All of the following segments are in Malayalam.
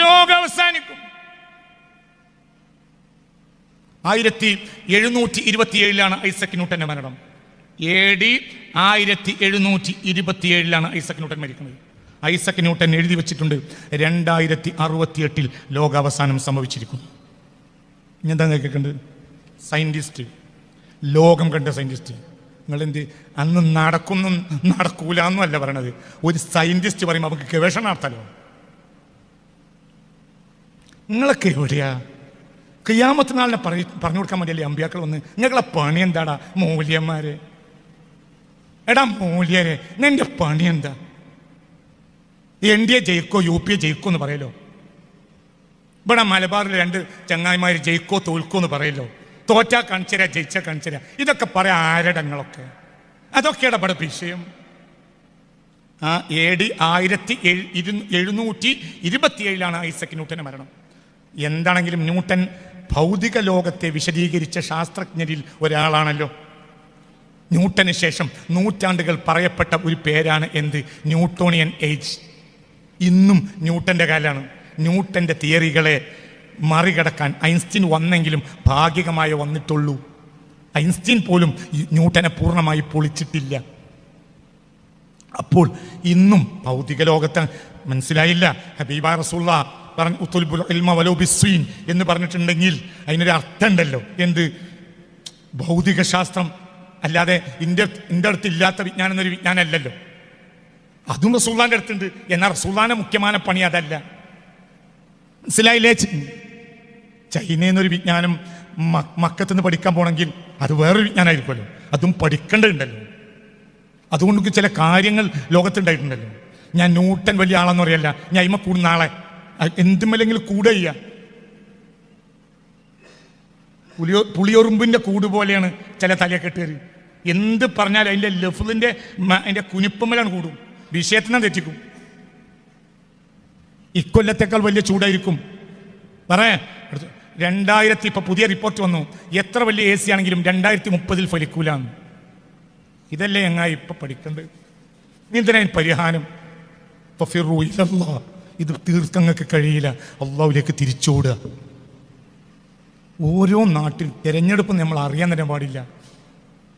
ലോകം അവസാനിക്കും. 1727 ഐസക് ന്യൂട്ടന്റെ മരണം. AD 1727 ഐസക് ന്യൂട്ടൻ മരിക്കുന്നത്. ഐസക് ന്യൂട്ടൻ എഴുതി വെച്ചിട്ടുണ്ട് 2068 ലോകാവസാനം സംഭവിച്ചിരിക്കുന്നു. എന്താ കേൾക്കേണ്ടത്? സയന്റിസ്റ്റ്, ലോകം കണ്ട സയന്റിസ്റ്റ്. നിങ്ങളെന്ത് അന്ന് നടക്കൂല എന്നല്ല പറയണത്. ഒരു സയന്റിസ്റ്റ് പറയുമ്പോൾ നമുക്ക് ഗവേഷണം നടത്താലോ. നിങ്ങളൊക്കെ എവിടെയാ? ഖിയാമത്ത് നാളിനെ പറഞ്ഞു കൊടുക്കാൻ വേണ്ടിയല്ലേ അമ്പിയാക്കൾ വന്ന്? നിങ്ങളെ പണി എന്താടാ മൂല്യന്മാരെ? എടാ മൂല്യരെ, നിന്റെ പണി എന്താ? NDA ജയിക്കോ UP ജയിക്കോ എന്ന് പറയല്ലോ. ഇവിടെ മലബാറിൽ 2 ചങ്ങായിമാർ ജയിക്കോ തോൽക്കോ എന്ന് പറയല്ലോ. തോറ്റാ കാണിച്ചരാ, ജയിച്ചാ കാണിച്ചരാ. ഇതൊക്കെ പറയാം ആരടങ്ങളൊക്കെ. അതൊക്കെയാണ് ഇവിടെ വിഷയം. AD 1727 ഐസക് ന്യൂട്ടന്റെ മരണം. എന്താണെങ്കിലും ന്യൂട്ടൻ ഭൗതിക ലോകത്തെ വിശദീകരിച്ച ശാസ്ത്രജ്ഞരിൽ ഒരാളാണല്ലോ. ന്യൂട്ടന് ശേഷം നൂറ്റാണ്ടുകൾ പറയപ്പെട്ട ഒരു പേരാണ് എന്ത്? Newtonian age. ഇന്നും ന്യൂട്ടന്റെ കാലാണ്. ന്യൂട്ടന്റെ തിയറികളെ മറികടക്കാൻ ഐൻസ്റ്റീൻ വന്നെങ്കിലും ഭാഗികമായി വന്നിട്ടുള്ളൂ. ഐൻസ്റ്റീൻ പോലും ന്യൂട്ടനെ പൂർണ്ണമായി പൊളിച്ചിട്ടില്ല. അപ്പോൾ ഇന്നും ഭൗതിക ലോകത്ത് മനസ്സിലായില്ല. ഹബീബ റസൂലുള്ളാഹ് പറഞ്ഞു ഉത്തുൽബുൽ ഇൽമ വലൗ ബിസ്സീൻ എന്ന് പറഞ്ഞിട്ടുണ്ടെങ്കിൽ അതിനൊരു അർത്ഥമുണ്ടല്ലോ. എന്ത്? ഭൗതിക ശാസ്ത്രം അല്ലാതെ എൻ്റെ അടുത്ത് ഇല്ലാത്ത വിജ്ഞാനം എന്നൊരു വിജ്ഞാനമല്ലല്ലോ. അതും റസൂലുള്ളാഹിന്റെ അടുത്തുണ്ട്. എന്നാൽ റസൂലുള്ളാഹിന്റെ മുഖ്യമായ പണി അതല്ല. മനസ്സിലായില്ലേ? ചൈനയിൽ നിന്നൊരു വിജ്ഞാനം മക്കത്തുനിന്ന് പഠിക്കാൻ പോകണമെങ്കിൽ അത് വേറൊരു വിജ്ഞാനമായിരിക്കുമല്ലോ. അതും പഠിക്കേണ്ടതുണ്ടല്ലോ. അതുകൊണ്ട് ചില കാര്യങ്ങൾ ലോകത്തുണ്ടായിട്ടുണ്ടല്ലോ. ഞാൻ ന്യൂട്ടൻ വലിയ ആളെന്ന് പറയല്ല, ഞാൻ ഇമ്മ കൂടുന്ന ആളെ എന്തുമല്ലെങ്കിൽ കൂടെ ചെയ്യുക. പുളിയൊറുമ്പിന്റെ കൂട് പോലെയാണ് ചില തലയെക്കെട്ടുകാർ. എന്ത് പറഞ്ഞാലും അതിൻ്റെ ലഫ്ലിൻ്റെ അതിൻ്റെ കുനിപ്പമ്മലാണ് കൂടും, വിഷയത്തിനെ തെറ്റിക്കും. ഇക്കൊല്ലത്തേക്കാൾ വലിയ ചൂടായിരിക്കും. പറയാ 2000 ഇപ്പൊ പുതിയ റിപ്പോർട്ട് വന്നു. എത്ര വലിയ AC ആണെങ്കിലും 2030 ഫലിക്കൂലാന്ന്. ഇതല്ലേ ഞങ്ങൾ ഇപ്പൊ പഠിക്കേണ്ടത്? എന്തിനാ പരിഹാരം? ഇത് തീർക്കങ്ങൾക്ക് കഴിയില്ല. അള്ളാഹുവിലേക്ക് തിരിച്ചോടുക. ഓരോ നാട്ടിൽ തിരഞ്ഞെടുപ്പ് നമ്മൾ അറിയാൻ തന്നെ പാടില്ല.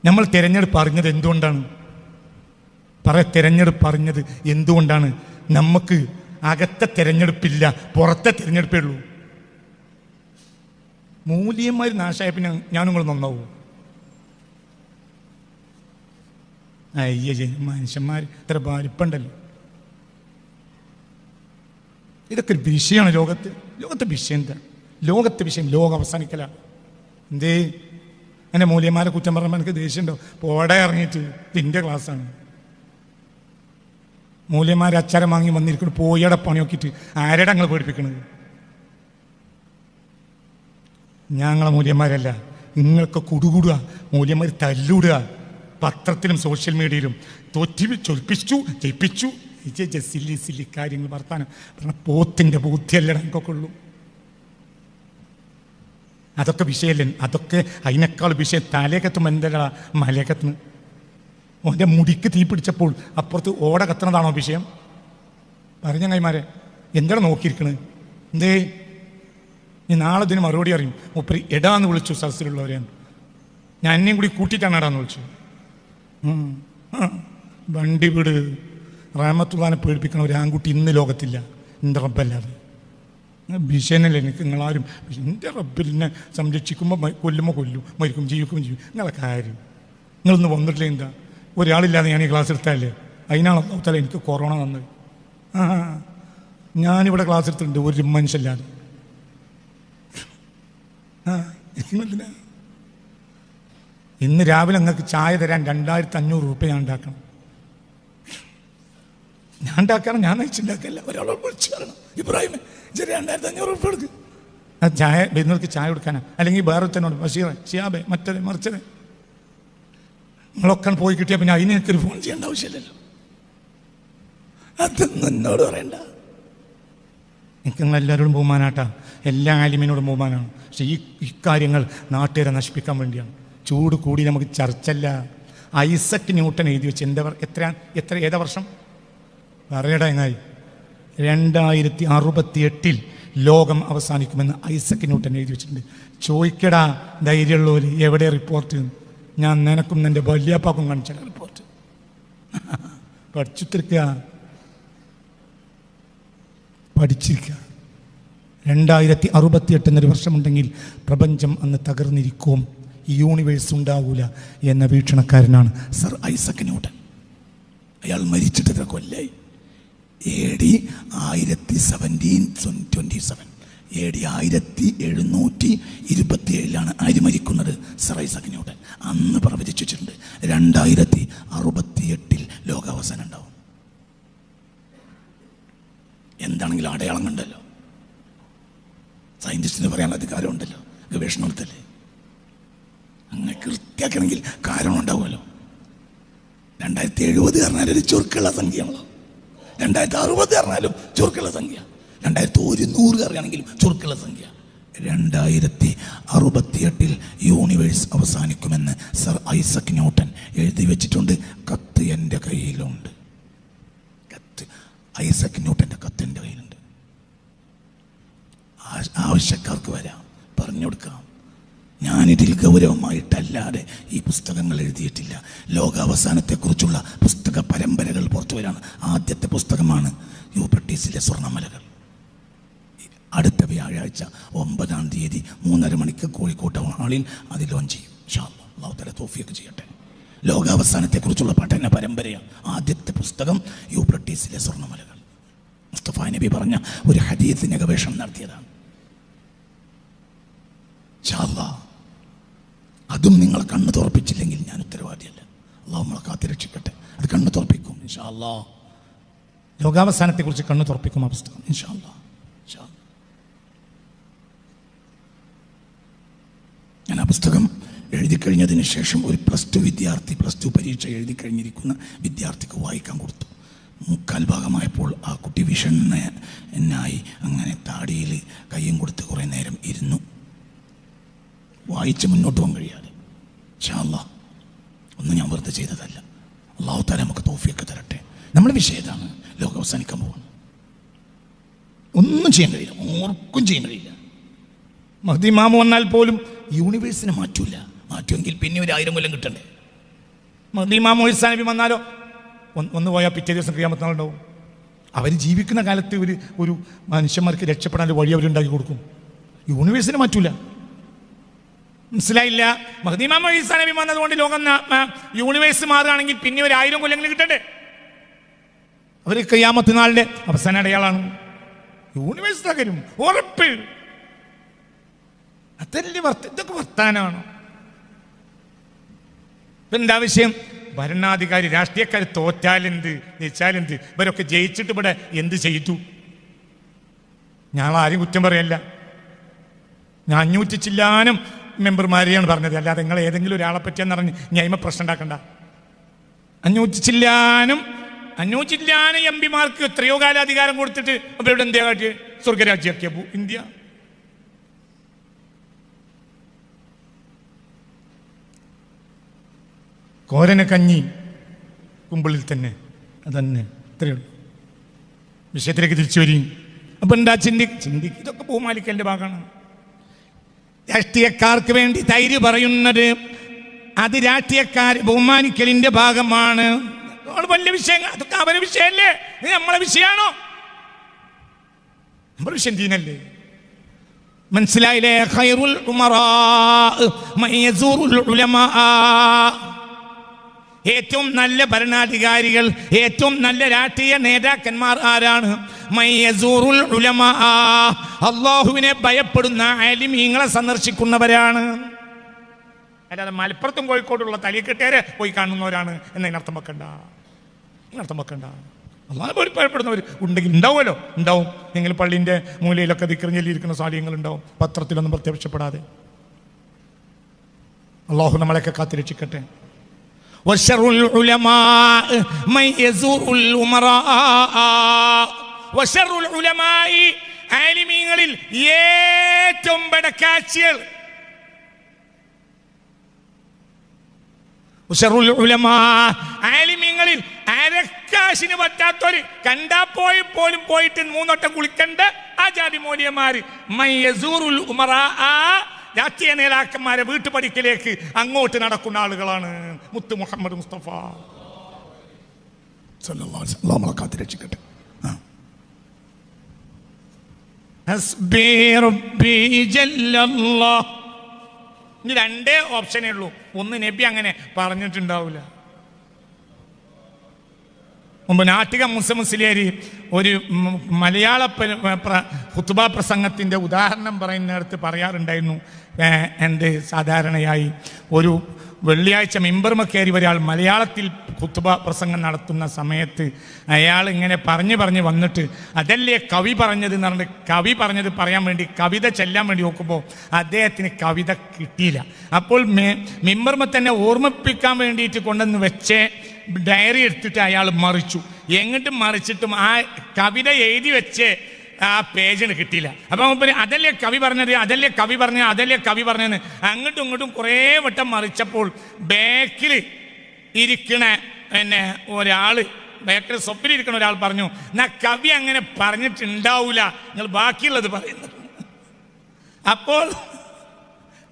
നമ്മൾ തിരഞ്ഞെടുപ്പ് അറിഞ്ഞത് എന്തുകൊണ്ടാണ്? തിരഞ്ഞെടുപ്പ് അറിഞ്ഞത് എന്തുകൊണ്ടാണ്? നമുക്ക് അകത്തെ തിരഞ്ഞെടുപ്പില്ല, പുറത്തെ തിരഞ്ഞെടുപ്പേ ഉള്ളൂ. മൂല്യന്മാർ നാശമായ പിന്നെ ഞാനും നിങ്ങൾ നന്നാവൂ? മനുഷ്യന്മാർ ഇത്ര വലിപ്പുണ്ടല്ലോ. ഇതൊക്കെ ഒരു വിഷയമാണ് ലോകത്തെ വിഷയം എന്താ? ലോകത്തെ വിഷയം ലോകം അവസാനിക്കല. എന്തേ എൻ്റെ മൂല്യന്മാരെ കുറ്റം പറയുമ്പോൾ എനിക്ക് ദേഷ്യമുണ്ടോ? പോടെ ഇറങ്ങിയിട്ട് ഇതിൻ്റെ ക്ലാസ്സാണ്. മൂല്യന്മാർ അച്ചാരം വാങ്ങി വന്നിരിക്കുന്നു, പോയടെ പണി നോക്കിയിട്ട് ആരുടെ ഞങ്ങൾ പേടിപ്പിക്കണത്? ഞങ്ങളെ മൂല്യന്മാരല്ല, നിങ്ങൾക്ക് കുടുകൂടുക. മൂല്യന്മാർ തല്ലുവിടുക. പത്രത്തിലും സോഷ്യൽ മീഡിയയിലും ചൊൽപ്പിച്ചു ജയിപ്പിച്ചു സില്ലി കാര്യങ്ങൾ വർത്താനം പറഞ്ഞ പോത്തിൻ്റെ ബുദ്ധിയല്ല എനിക്കൊക്കെ ഉള്ളൂ. അതൊക്കെ വിഷയമല്ലേ? അതൊക്കെ അതിനേക്കാൾ വിഷയം തലകത്തും എന്താ മലകത്തുന്നു. ഓൻ്റെ മുടിക്ക് തീ പിടിച്ചപ്പോൾ അപ്പുറത്ത് ഓട കത്തുന്നതാണോ വിഷയം? പറഞ്ഞ കൈമാരെ എന്താണ് നോക്കിയിരിക്കണത്? എന്തേ നീ നാളെ ഇതിന് മറുപടി അറിയും. മൂപ്പര് എടാന്ന് വിളിച്ചു സദസ്സിലുള്ളവരെയാണ്. ഞാൻ എന്നെയും കൂടി കൂട്ടിയിട്ടാണ് എടാന്ന് വിളിച്ചു. വണ്ടി വീട് റഹ്മത്തുള്ളാഹിനെ പേടിപ്പിക്കണ ഒരു ആൺകുട്ടി ഇന്ന് ലോകത്തില്ല, എൻ്റെ റബ്ബല്ലാതെ. ഭീഷണല്ലേ എനിക്ക് നിങ്ങളാരും? എൻ്റെ റബ്ബിനെ സംരക്ഷിക്കുമ്പോൾ കൊല്ലുമ്പോൾ കൊല്ലും, മരിക്കും ജീവിക്കും ചെയ്യും. നിങ്ങളെ കാര്യം നിങ്ങളൊന്ന് വന്നിട്ടില്ല. എന്താ ഒരാളില്ലാതെ ഞാൻ ഈ ക്ലാസ് എടുത്താലേ? അതിനാണ് അല്ലാഹു എനിക്ക് കൊറോണ വന്നത്. ഞാനിവിടെ ക്ലാസ് എടുത്തിട്ടുണ്ട് ഒരു മനുഷ്യല്ലാതെ. ഇന്ന് രാവിലെ നിങ്ങൾക്ക് ചായ തരാൻ 2500 രൂപ ഞാൻ ഉണ്ടാക്കണം. ഞാൻ ഉണ്ടാക്കണം, ഞാൻ നയിച്ചുണ്ടാക്കല്ല. ഒരാളോട് വിളിച്ചു പറയണം, ഇബ്രാഹിം 2500 രൂപ എടുക്ക്. ചായ വരുന്നവർക്ക് ചായ കൊടുക്കാനാ, അല്ലെങ്കിൽ വേറെ തന്നോട് ബഷീറെ ഷിയാബെ മറ്റത് മറിച്ചത് നിങ്ങളൊക്കെ പോയി കിട്ടിയാൽ പിന്നെ അതിന് എനിക്കൊരു ഫോൺ ചെയ്യേണ്ട ആവശ്യമില്ലല്ലോ. അതൊന്നും എന്നോട് പറയണ്ട. എനിക്ക് നിങ്ങളെല്ലാവരോടും ബഹുമാനാട്ടാ, എല്ലാ ആലിമിനോടും ബഹുമാനാണ്. പക്ഷെ ഇക്കാര്യങ്ങൾ നാട്ടുകാരെ നശിപ്പിക്കാൻ വേണ്ടിയാണ്. ചൂട് കൂടി നമുക്ക് ചർച്ചല്ല. ഐസക് ന്യൂട്ടൻ എഴുതി വെച്ച് ഏതാ വർഷം പറയടാ? എങ്ങായി 2068 ലോകം അവസാനിക്കുമെന്ന് ഐസക് ന്യൂട്ടൻ എഴുതി വെച്ചിട്ടുണ്ട്. ചോദിക്കടാ ധൈര്യമുള്ളവര്, എവിടെ റിപ്പോർട്ട്? ഞാൻ നിനക്കും നിന്റെ വല്യാപ്പാക്കും കാണിച്ച റിപ്പോർട്ട്. പഠിച്ചിട്ടിരിക്കുക, പഠിച്ചിരിക്കുക. 2068 എന്നൊരു വർഷമുണ്ടെങ്കിൽ പ്രപഞ്ചം അന്ന് തകർന്നിരിക്കും, ഈ യൂണിവേഴ്സ് ഉണ്ടാവൂല എന്ന വീക്ഷണക്കാരനാണ് സർ ഐസക് ന്യൂട്ടൻ. അയാൾ മരിച്ചിട്ട് എത്ര കൊല്ലായി? AD 1727, AD 1727 ആര് മരിക്കുന്നത്? Sir Isaac Newton. അന്ന് പ്രവചിച്ചു വെച്ചിട്ടുണ്ട് 2068 ലോകാവസാനം ഉണ്ടാവും. എന്താണെങ്കിലും അടയാളം കണ്ടല്ലോ, സയന്റിസ്റ്റിന് പറയാനുള്ള അധികാരം ഉണ്ടല്ലോ, ഗവേഷണത്തില്. അങ്ങനെ കൃത്യമാക്കണമെങ്കിൽ കാരണം ഉണ്ടാവുമല്ലോ. 2070 പറഞ്ഞാൽ ഒരു ചുരുക്കുള്ള സംഖ്യയാണല്ലോ, 2060 പറഞ്ഞാലും ചുരുക്കുള്ള സംഖ്യ, 2100 അറിയാണെങ്കിലും ചുരുക്കുള്ള സംഖ്യ. 2068 യൂണിവേഴ്സ് അവസാനിക്കുമെന്ന് സർ ഐസക് ന്യൂട്ടൻ എഴുതി വെച്ചിട്ടുണ്ട്. കത്ത് എൻ്റെ കയ്യിലുണ്ട്. കത്ത്, ഐസക് ന്യൂട്ടൻ്റെ കത്ത് എൻ്റെ കയ്യിലുണ്ട്. ആവശ്യക്കാർക്ക് വരാം, പറഞ്ഞു കൊടുക്കാം. ഞാനിതിൽ ഗൗരവമായിട്ടല്ലാതെ ഈ പുസ്തകങ്ങൾ എഴുതിയിട്ടില്ല. ലോകാവസാനത്തെക്കുറിച്ചുള്ള പുസ്തക പരമ്പരകൾ പുറത്തു വരാണ്. ആദ്യത്തെ പുസ്തകമാണ് യൂഫ്രട്ടീസിലെ സ്വർണ്ണമലകൾ. അടുത്ത വ്യാഴാഴ്ച 9-ാം തീയതി 3:30 മണിക്ക് കോഴിക്കോട് ഹാളിൽ അത് ലോഞ്ച് ചെയ്യും. ഇൻഷാ അല്ലാഹ്, അല്ലാഹു തആല തൗഫീഖ് ചെയ്യട്ടെ. ലോകാവസാനത്തെക്കുറിച്ചുള്ള പഠന പരമ്പരയാണ്. ആദ്യത്തെ പുസ്തകം യൂഫ്രട്ടീസിലെ സ്വർണ്ണമലകൾ. മുസ്തഫ നബി പറഞ്ഞ ഒരു ഹദീസിനെ ഗവേഷണം നടത്തിയതാണ്. ഇൻഷാ അല്ലാഹ് അതും നിങ്ങൾ കണ്ണ് തുറപ്പിച്ചില്ലെങ്കിൽ ഞാൻ ഉത്തരവാദിയല്ല. അള്ളാഹു നമ്മളെ കാത്തിരക്ഷിക്കട്ടെ. അത് കണ്ണ് തുറപ്പിക്കും ഇൻഷാ അല്ലാഹ്. ലോകാവസാനത്തെക്കുറിച്ച് കണ്ണ് തുറപ്പിക്കും ആ പുസ്തകം ഇൻഷാ അല്ലാഹ്. ഞാൻ ആ പുസ്തകം എഴുതി കഴിഞ്ഞതിന് ശേഷം ഒരു +2 വിദ്യാർത്ഥി, +2 പരീക്ഷ എഴുതി കഴിഞ്ഞിരിക്കുന്ന വിദ്യാർത്ഥിക്ക് വായിക്കാൻ കൊടുത്തു. 3/4 ഭാഗമായപ്പോൾ ആ കുട്ടി വിഷണ്ണനായി അങ്ങനെ താടിയിൽ കയ്യും കൊടുത്ത് കുറേ നേരം ഇരുന്നു, വായിച്ച് മുന്നോട്ട് പോകാൻ കഴിയാതെ. ഇൻഷാ അല്ലാഹ് ഒന്നും ഞാൻ വെറുതെ ചെയ്തതല്ല. അല്ലാഹു തആല നമുക്ക് തൗഫീഖ് തരട്ടെ. നമ്മുടെ വിഷയം ഇതാണ്, ലോകം അവസാനിക്കാൻ പോകുന്നു. ഒന്നും ചെയ്യാൻ കഴിയില്ല, ഓർക്കും ചെയ്യാൻ കഴിയില്ല. മഹ്ദി ഇമാം വന്നാൽ പോലും യൂണിവേഴ്സിനെ മാറ്റൂല. മാറ്റുമെങ്കിൽ പിന്നെ 1000 കൊല്ലം കിട്ടണ്ടേ? മഹ്ദി ഇമാം ഈസാ നബി വന്നാലോ ഒന്ന് പോയാൽ പിറ്റേ ദിവസം ഖിയാമത്ത് നാളുണ്ടാവും. അവർ ജീവിക്കുന്ന കാലത്ത് ഒരു മനുഷ്യന്മാർക്ക് രക്ഷപ്പെടാൻ വഴി അവരുണ്ടാക്കി കൊടുക്കും. യൂണിവേഴ്സിനെ മാറ്റൂല. മനസ്സിലായില്ല? മഹ്ദി ഇമാം ഈസാ നബി വന്നതുകൊണ്ട് ലോകം യൂണിവേഴ്സ് മാറുകയാണെങ്കിൽ പിന്നെ 1000 കൊല്ലങ്ങൾ കിട്ടണ്ടേ? അവർ ഖിയാമത്ത് നാളിന്റെ അവസാന അടയാളാണ്. യൂണിവേഴ്സ് തകരും, ഉറപ്പ്. അതല്ലേ ഇതൊക്കെ വർത്താനാണോ? എന്താ വിഷയം? ഭരണാധികാരി രാഷ്ട്രീയക്കാർ തോറ്റാലെന്ത്, ജയിച്ചാലെന്ത്? ഇവരൊക്കെ ജയിച്ചിട്ട് ഇവിടെ എന്ത് ചെയ്തു? ഞാൻ ആരും കുറ്റം പറയല്ല. ഞാൻ 500 ചില്ലാനം മെമ്പർമാരെയാണ് പറഞ്ഞത്, അല്ലാതെ നിങ്ങൾ ഏതെങ്കിലും ഒരാളെ പറ്റിയെന്ന് പറഞ്ഞ് ഞാൻ പ്രശ്നം ഉണ്ടാക്കണ്ട. 500 ചില്ലാനം MP-മാർക്ക് എത്രയോ കാലം അധികാരം കൊടുത്തിട്ട് അവരുടെ എന്താ കാട്ടിയ? സ്വർഗരാജ്യമാക്കിയ ഇന്ത്യ. കോരന കഞ്ഞി കുമ്പിളിൽ തന്നെ, അതന്നെ. ഇത്രയുള്ളൂ. വിഷയത്തിലേക്ക് തിരിച്ചു വരും. അപ്പൊ എന്താ ചിന്തി ഇതൊക്കെ ബഹുമാനിക്കലിന്റെ ഭാഗമാണ്. രാഷ്ട്രീയക്കാർക്ക് വേണ്ടി ധൈര്യം പറയുന്നത് അത് രാഷ്ട്രീയക്കാർ ബഹുമാനിക്കലിന്റെ ഭാഗമാണ്. വലിയ വിഷയങ്ങൾ അതൊക്കെ അവരുടെ വിഷയമല്ലേ? ഇത് നമ്മളെ വിഷയമാണോ? നമ്മുടെ വിഷയം ദീനല്ലേ? മനസ്സിലായില്ലേ? ഖൈറുൽ ഉമറാ മൻ യസൂറുൽ ഉലമാ. ഏറ്റവും നല്ല ഭരണാധികാരികൾ, ഏറ്റവും നല്ല രാഷ്ട്രീയ നേതാക്കന്മാർ ആരാണ്? മൻ യസൂറുൽ ഉലമാ, അല്ലാഹുവിനെ ഭയപ്പെടുന്ന ആലിമീങ്ങളെ സന്ദർശിക്കുന്നവരാണ്. അല്ലാതെ മലപ്പുറത്തും കോഴിക്കോടുള്ള തലീക്കെട്ടേരെ പോയി കാണുന്നവരാണ് എന്നതിനർത്ഥം വെക്കണ്ട. അല്ലാഹുവിനെ ഭയപ്പെടുന്നവർ ഉണ്ടെങ്കിൽ ഉണ്ടാവുമല്ലോ, ഉണ്ടാവും. നിങ്ങൾ പള്ളിൻ്റെ മൂലയിലൊക്കെ ദിക്റിഞ്ഞിരിക്കുന്ന സാലിഹ്യങ്ങൾ ഉണ്ടാവും, പത്രത്തിലൊന്നും പ്രത്യക്ഷപ്പെടാതെ. അല്ലാഹു നമ്മളെയൊക്കെ കാത്തിരക്ഷിക്കട്ടെ. വശറുൽ ഉലമാ മൻ യസൂറുൽ ഉമറാ. വശറുൽ ഉലമായി, ആലിമീങ്ങളിൽ ഏറ്റവും ബടക്കാച്ചികൾ. വശറുൽ ഉലമാ, ആലിമീങ്ങളിൽ അരക്കാ കാശിന് പറ്റാത്തൊരു കണ്ടാ പോലും പോയിട്ട് 3 വട്ടം കുളിക്കണ്ട ആ ജാതി മോലിയന്മാര് മയ്യസൂറുൽ ഉമറാ, രാഷ്ട്രീയ നേതാക്കന്മാരെ വീട്ടുപടിക്കലേക്ക് അങ്ങോട്ട് നടക്കുന്ന ആളുകളാണ്. മുത്ത് മുഹമ്മദ് മുസ്തഫ സല്ലല്ലാഹു അലൈഹി വസല്ലം നമ്മളെ കാത്ത് രക്ഷിക്കട്ടെ. ഹസ്ബി റബ്ബി ജല്ലല്ലാഹ്. ഇനി 2 ഓപ്ഷനേ ഉള്ളൂ. ഒന്ന് നബി അങ്ങനെ പറഞ്ഞിട്ടുണ്ടാവില്ല. മുമ്പ് നാട്ടിക മുസ്ലിയാരി ഒരു മലയാള ഖുത്ബ പ്രസംഗത്തിൻ്റെ ഉദാഹരണം പറയുന്നിടത്ത് പറയാറുണ്ടായിരുന്നു. എന്ത് സാധാരണയായി ഒരു വെള്ളിയാഴ്ച മിമ്പർമ കയറി ഒരാൾ മലയാളത്തിൽ ഖുത്ബ പ്രസംഗം നടത്തുന്ന സമയത്ത് അയാൾ ഇങ്ങനെ പറഞ്ഞ് വന്നിട്ട് അതല്ലേ കവി പറഞ്ഞത് എന്ന് പറഞ്ഞിട്ട് കവി പറഞ്ഞത് പറയാൻ വേണ്ടി കവിത ചെല്ലാൻ വേണ്ടി നോക്കുമ്പോൾ അദ്ദേഹത്തിന് കവിത കിട്ടിയില്ല. അപ്പോൾ മിമ്പർമ തന്നെ ഓർമ്മിപ്പിക്കാൻ വേണ്ടിയിട്ട് കൊണ്ടുവന്ന് വെച്ച് ഡയറി എടുത്തിട്ട് അയാൾ മറിച്ചു. എങ്ങോട്ടും മറിച്ചിട്ടും ആ കവിത എഴുതി വെച്ച് ആ പേജിന് കിട്ടിയില്ല. അപ്പം അതല്ലേ കവി പറഞ്ഞത്, അതല്ലേ കവി പറഞ്ഞതെന്ന് അങ്ങോട്ടും ഇങ്ങോട്ടും കുറേ വട്ടം മറിച്ചപ്പോൾ ബാക്കിൽ ഇരിക്കണ ഒരാൾ, ബാക്കിൽ സ്വപ്നിരിക്കണ ഒരാൾ പറഞ്ഞു, എന്നാ കവി അങ്ങനെ പറഞ്ഞിട്ടുണ്ടാവൂല, നിങ്ങൾ ബാക്കിയുള്ളത് പറയുന്നത്. അപ്പോൾ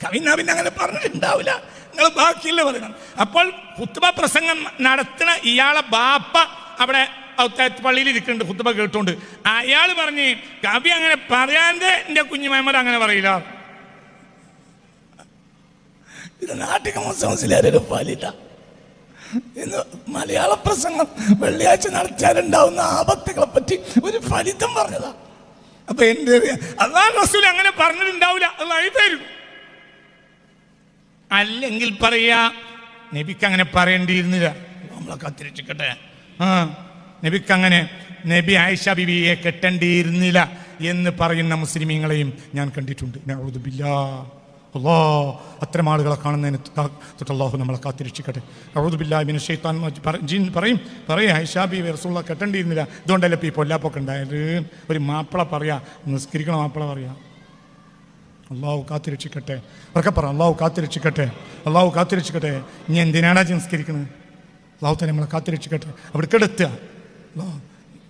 കവി പിന്നെ അങ്ങനെ പറഞ്ഞിട്ടുണ്ടാവില്ല, നിങ്ങൾ ബാക്കിയുള്ള പറയണം. അപ്പോൾ ഖുത്ബ പ്രസംഗം നടത്തുന്ന ഇയാളെ ബാപ്പ അവിടെ പള്ളിയിൽ ഇരിക്കുന്നുണ്ട്, ഖുത്ബ കേട്ടോണ്ട്. അയാൾ പറഞ്ഞ് കവി അങ്ങനെ പറയാതെ എൻ്റെ കുഞ്ഞു മുഹമ്മദ് അങ്ങനെ പറയില്ല. ഇത് നാട്ടിക മുസ്ലിം പാലില്ല. ഇന്ന് മലയാള പ്രസംഗം വെള്ളിയാഴ്ച നടത്തിയാലുണ്ടാവുന്ന ആപത്തുകളെ പറ്റി ഒരു ഫലിതം പറഞ്ഞതാ. അപ്പൊ എൻ്റെ അല്ലാഹു റസൂൽ അങ്ങനെ പറഞ്ഞിട്ടുണ്ടാവില്ല, അല്ലാഹു തരും. അല്ലെങ്കിൽ പറയാ നബിക്ക് അങ്ങനെ പറയേണ്ടിയിരുന്നില്ല, നമ്മളെ കാത്തിരക്ഷിക്കട്ടെ. നബിക്ക് അങ്ങനെ നബി ആയിഷ ബിബിയെ കെട്ടേണ്ടിയിരുന്നില്ല എന്ന് പറയുന്ന മുസ്ലിമീങ്ങളെയും ഞാൻ കണ്ടിട്ടുണ്ട്. നഊദു ബില്ലാഹ്. അല്ലാഹ് അത്തരം ആളുകളെ കാണുന്നതിന് തൊട്ട് അല്ലാഹു നമ്മളെ കാത്തിരക്ഷിക്കട്ടെ. നഊദു ബില്ലാഹി മിനശ് ശൈത്താൻ പറയും ആയിഷ ബിബി റസൂലുള്ളാഹി കെട്ടേണ്ടിയിരുന്നില്ല. ഇതുകൊണ്ടല്ലേ ഇപ്പോൾ ഈ പൊല്ലാപ്പൊക്കെ ഉണ്ടായത്. ഒരു മാപ്പിള പറയാ, നിസ്കരിക്കണ മാപ്പിള പറയാ. അള്ളാഹു കാത്തിരക്ഷിക്കട്ടെ. അവർക്ക് പറ അള്ളാഹു കാത്തിരക്ഷിക്കട്ടെ, അള്ളാഹു കാത്തിരക്ഷിക്കട്ടെ. ഇനി എന്തിനാണ് സംസ്കരിക്കുന്നത്? അള്ളാഹു തന്നെ നമ്മളെ കാത്തിരക്ഷിക്കട്ടെ. അവിടേക്ക് എത്തുക.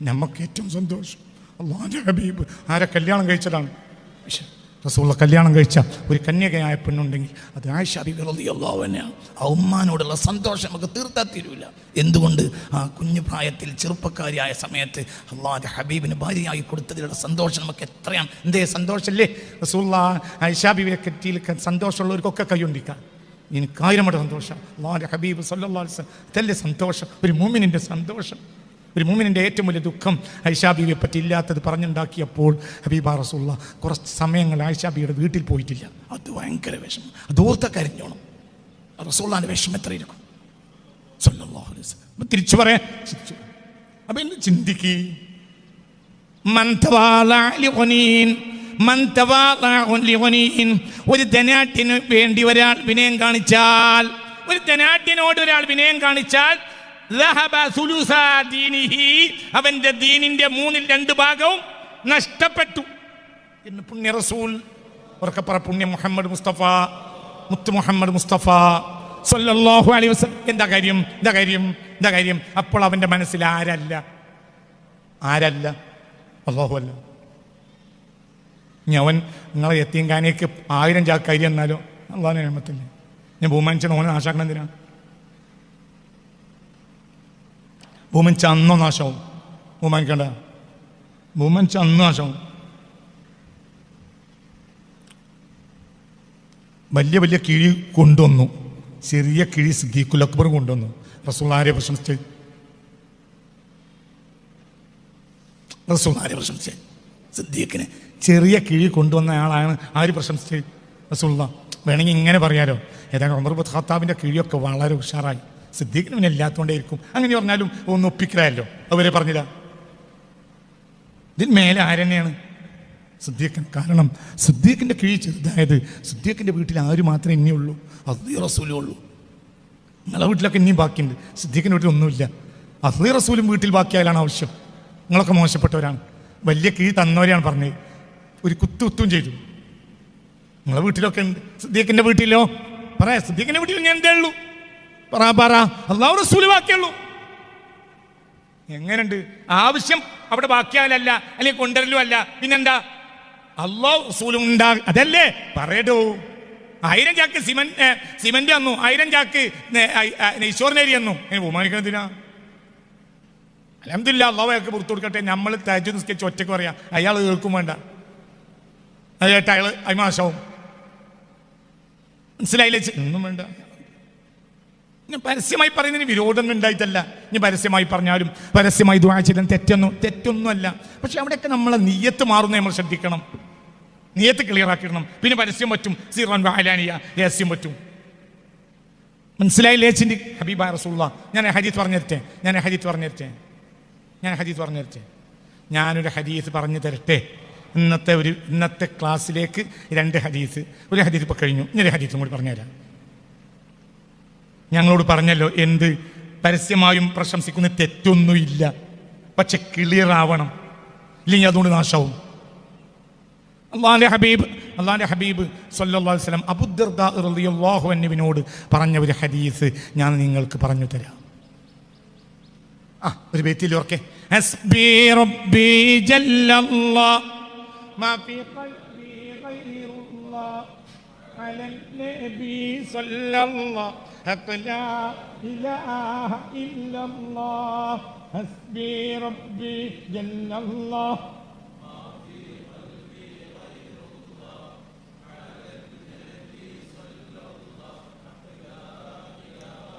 നമുക്ക് ഏറ്റവും സന്തോഷം അള്ളാഹുവിൻ്റെ ഹബീബ് ആരെ കല്യാണം കഴിച്ചതാണ്. റസൂലുള്ള കല്യാണം കഴിച്ച ഒരു കന്യകയായ പെണ്ണുണ്ടെങ്കിൽ അത് ആയിഷ ബീബി റളിയല്ലാഹു അൻഹ. ആ ഉമ്മാനോടുള്ള സന്തോഷം നമുക്ക് തീർത്താൻ തീരൂല. എന്തുകൊണ്ട്? ആ കുഞ്ഞു പ്രായത്തിൽ ചെറുപ്പക്കാരിയായ സമയത്ത് അള്ളാഹുവിൻ്റെ ഹബീബിന് ഭാര്യയായി കൊടുത്തതിലുള്ള സന്തോഷം നമുക്ക് എത്രയാണ്. എന്തേ സന്തോഷമല്ലേ? റസൂലുള്ള ആയിഷ ബീബിയെ കെട്ടിയിൽ സന്തോഷമുള്ളവർക്കൊക്കെ കൈയൊണ്ടിക്കാം. എനിക്ക് 1000 സന്തോഷം. അള്ളാഹുവിൻ്റെ ഹബീബ് സല്ലല്ലാഹു അലൈഹി വസല്ലം അതല്ലേ സന്തോഷം, ഒരു മുഅ്മിനിൻ്റെ സന്തോഷം. ഒരു മുഅ്മിനിൻ്റെ ഏറ്റവും വലിയ ദുഃഖം ആയിഷ ബീവിയെ പറ്റി ഇല്ലാത്തത് പറഞ്ഞുണ്ടാക്കിയപ്പോൾ ഹബീബ റസൂലുള്ളാഹി കുറച്ച് സമയങ്ങൾ ആയിഷ ബീവിയുടെ വീട്ടിൽ പോയിട്ടില്ല. അത് ഭയങ്കര വിഷമം. അത് ഓർത്ത കരഞ്ഞോണം. റസൂലുള്ളാഹിന്റെ വിഷമം എത്ര ഇരിക്കും? സല്ലല്ലാഹു അലൈഹി വസല്ലം തിരിച്ചു പറയാൻ അപ്പം എന്ത് ചിന്തിക്ക്. ഒരു ധനാട്ടിന് വേണ്ടി ഒരാൾ വിനയം കാണിച്ചാൽ, ഒരു ധനാട്ടിനോട് ഒരാൾ വിനയം കാണിച്ചാൽ അവന്റെ ദീനിന്റെ 2/3 ഭാഗവും നഷ്ടപ്പെട്ടു എന്ന് പുണ്യ റസൂൽ. ഉറക്കപ്പറ പുണ്യ മുഹമ്മദ് മുസ്തഫ, മുത്ത് മുഹമ്മദ് മുസ്തഫ സല്ലല്ലാഹു അലൈഹി വസല്ലം. എന്താ കാര്യം? അപ്പോൾ അവന്റെ മനസ്സിൽ ആരല്ല? അല്ലാഹു അല്ല. ഇനി അവൻ നിങ്ങളെ യത്തീംഖാനയ്ക്ക് 1000 ചാക്ക് അരി എന്നാലോ അള്ളാഹുവിനെ നിയമത്തില്ലേ? ഞാൻ ബഹുമാനിച്ച ഓനെ നാശാക്കണം എന്തിനാ? ബഹുമാനിച്ച അന്നോ നാശവും. ബഹുമാനിക്കണ്ട, ബഹുമാനിച്ച അന്ന് നാശവും. വലിയ കിഴി കൊണ്ടുവന്നു, ചെറിയ കിഴി സിദ്ദീഖുൽ അക്ബർ കൊണ്ടുവന്നു. റസൂലുള്ളാഹി ആരെ പ്രശംസിച്ച്? റസൂലുള്ളാഹി പ്രശംസിച്ച് സിദ്ദീഖിനെ. ചെറിയ കിഴി കൊണ്ടുവന്ന ആളാണ് ആര് പ്രശംസിച്ച്? റസൂലുള്ളാഹി. വേണമെങ്കിൽ ഇങ്ങനെ പറയാലോ, ഏതാണ്ട് ഉമർ ഇബ്നു ഖത്താബിൻ്റെ കിഴിയൊക്കെ വളരെ ഉഷാറായി, സിദ്ദീഖിന് പിന്നെ ഇല്ലാത്തതുകൊണ്ടേയിരിക്കും. അങ്ങനെ പറഞ്ഞാലും ഒന്ന് ഒപ്പിക്കലായല്ലോ. അവരെ പറഞ്ഞില്ല. ഇതിന് മേലെ ആരെന്നെയാണ്? സിദ്ദീഖിന്. കാരണം സിദ്ദീഖിൻ്റെ കിഴി ചെറുതായത് സിദ്ദീഖിൻ്റെ വീട്ടിൽ ആര് മാത്രമേ ഇനിയുള്ളൂ? അള്ളാഹു റസൂലും ഉള്ളൂ. നിങ്ങളെ വീട്ടിലൊക്കെ ഇനിയും ബാക്കിയുണ്ട്, സിദ്ദീഖിൻ്റെ വീട്ടിൽ ഒന്നുമില്ല. അള്ളാഹു റസൂലും വീട്ടിൽ ബാക്കിയായാലാണ് ആവശ്യം. നിങ്ങളൊക്കെ മോശപ്പെട്ടവരാണ്. വലിയ കിഴി തന്നവരെയാണ് പറഞ്ഞത്. ഒരു കുത്തും ചെയ്തു. നിങ്ങളെ വീട്ടിലൊക്കെ ഉണ്ട്. സിദ്ദീഖിൻ്റെ വീട്ടിലോ? പറയാ സിദ്ദീഖിൻ്റെ വീട്ടിൽ ഞാൻ എന്തേ ഉള്ളൂ? പറ അള്ളാഹു റസൂല് ബാക്കിയുള്ളൂ. എങ്ങനെയുണ്ട്? ആവശ്യം അവിടെ ബാക്കിയാലല്ല, അല്ലെങ്കിൽ കൊണ്ടുവരലും അല്ല, പിന്നെന്താ? അല്ലാഹു റസൂലും അതല്ലേ പറയടോ. 1000 ചാക്ക് സിമന്റ് തന്നു, 1000 ചാക്ക് നെയ്ച്ചോറിനരി തന്നു. ബഹുമാനിക്കണതിനാ? അൽഹംദുലില്ലാഹ്, അല്ലാഹു അയാൾക്ക് പുറത്തു കൊടുക്കട്ടെ. നമ്മൾ തഹജ്ജുദ് നിസ്കരിച്ച് ഒറ്റയ്ക്ക് പറയാം, അയാൾ കേൾക്കും വേണ്ട, അത് കേട്ട അയാൾ അയ്മാശാവും. മനസ്സിലായില്ലേ? ഒന്നും വേണ്ട. ഞാൻ പരസ്യമായി പറയുന്നതിന് വിരോധം ഉണ്ടായിട്ടല്ല. ഇനി പരസ്യമായി പറഞ്ഞാലും പരസ്യമായി ദുആ ചെയ്താലും തെറ്റൊന്നുമല്ല. പക്ഷെ അവിടെയൊക്കെ നമ്മളെ നിയ്യത്ത് മാറുന്നത് നമ്മൾ ശ്രദ്ധിക്കണം. നിയ്യത്ത് ക്ലിയർ ആക്കിയിടണം. പിന്നെ പരസ്യം പറ്റും, സിർറൻ വഅലാനിയ, രഹസ്യം പറ്റും. മനസ്സിലായില്ലേ? ചിന്തി ഹബീബായ റസൂലുള്ളാഹ്. ഞാൻ ഹദീസ് പറഞ്ഞു തരട്ടെ. ഞാനൊരു ഹദീസ് പറഞ്ഞു തരട്ടെ. ഇന്നത്തെ ക്ലാസ്സിലേക്ക് 2 ഹദീസ്. ഒരു ഹദീസ് ഇപ്പോൾ കഴിഞ്ഞു, ഇനി ഹദീസും കൂടി പറഞ്ഞുതരാം. ഞങ്ങളോട് പറഞ്ഞല്ലോ എന്ത്? പരസ്യമായും പ്രശംസിക്കുന്ന തെറ്റൊന്നുമില്ല, പക്ഷെ ക്ലിയർ ആവണം, ഇല്ലെങ്കിൽ അതുകൊണ്ട് നാശവും. അള്ളാഹിന്റെ ഹബീബ് സല്ലല്ലാഹു അലൈഹി വസല്ലം അബൂദർദാ റളിയല്ലാഹു അൻഹുവിനോട് പറഞ്ഞ ഒരു ഹദീസ് ഞാൻ നിങ്ങൾക്ക് പറഞ്ഞു തരാം. ഒരു ബൈത്തിൽ ഓർക്കെ. ഹസ്ബി റബ്ബി ജല്ലല്ലാഹ് മാ ഫീ ഖൽബി ഗൈറുല്ലാഹ് അലൻ നബി സല്ലല്ലാഹു ലാ ഇലാഹ ഇല്ലല്ലാഹ് ഹസ്ബി റബ്ബി ജല്ലല്ലാഹ്.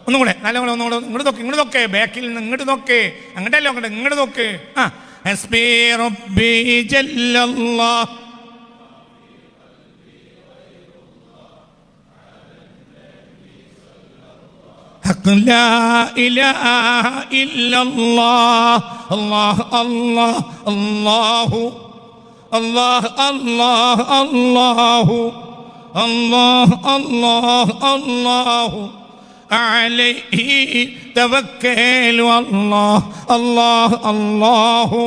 ഒന്നുകൂടെ നല്ലപോലെ ഇങ്ങോട്ട് നോക്കേ, ബാക്കിൽ നിന്ന് ഇങ്ങോട്ട് നോക്കേ, അങ്ങോട്ടല്ലോ ഇങ്ങോട്ട് നോക്ക്. ഹസ്ബി റബ്ബി ജല്ലല്ലാഹ് ലാ ഇലാഹ ഇല്ലല്ലാഹ് അല്ലാഹ് അല്ലാഹ് അല്ലാഹു അല്ലാഹ് അല്ലാഹ് അല്ലാഹു അല്ലാഹ് അല്ലാഹ് അല്ലാഹു അലൈഹി തവക്കൽ അല്ലാഹ് അല്ലാഹ് അല്ലാഹു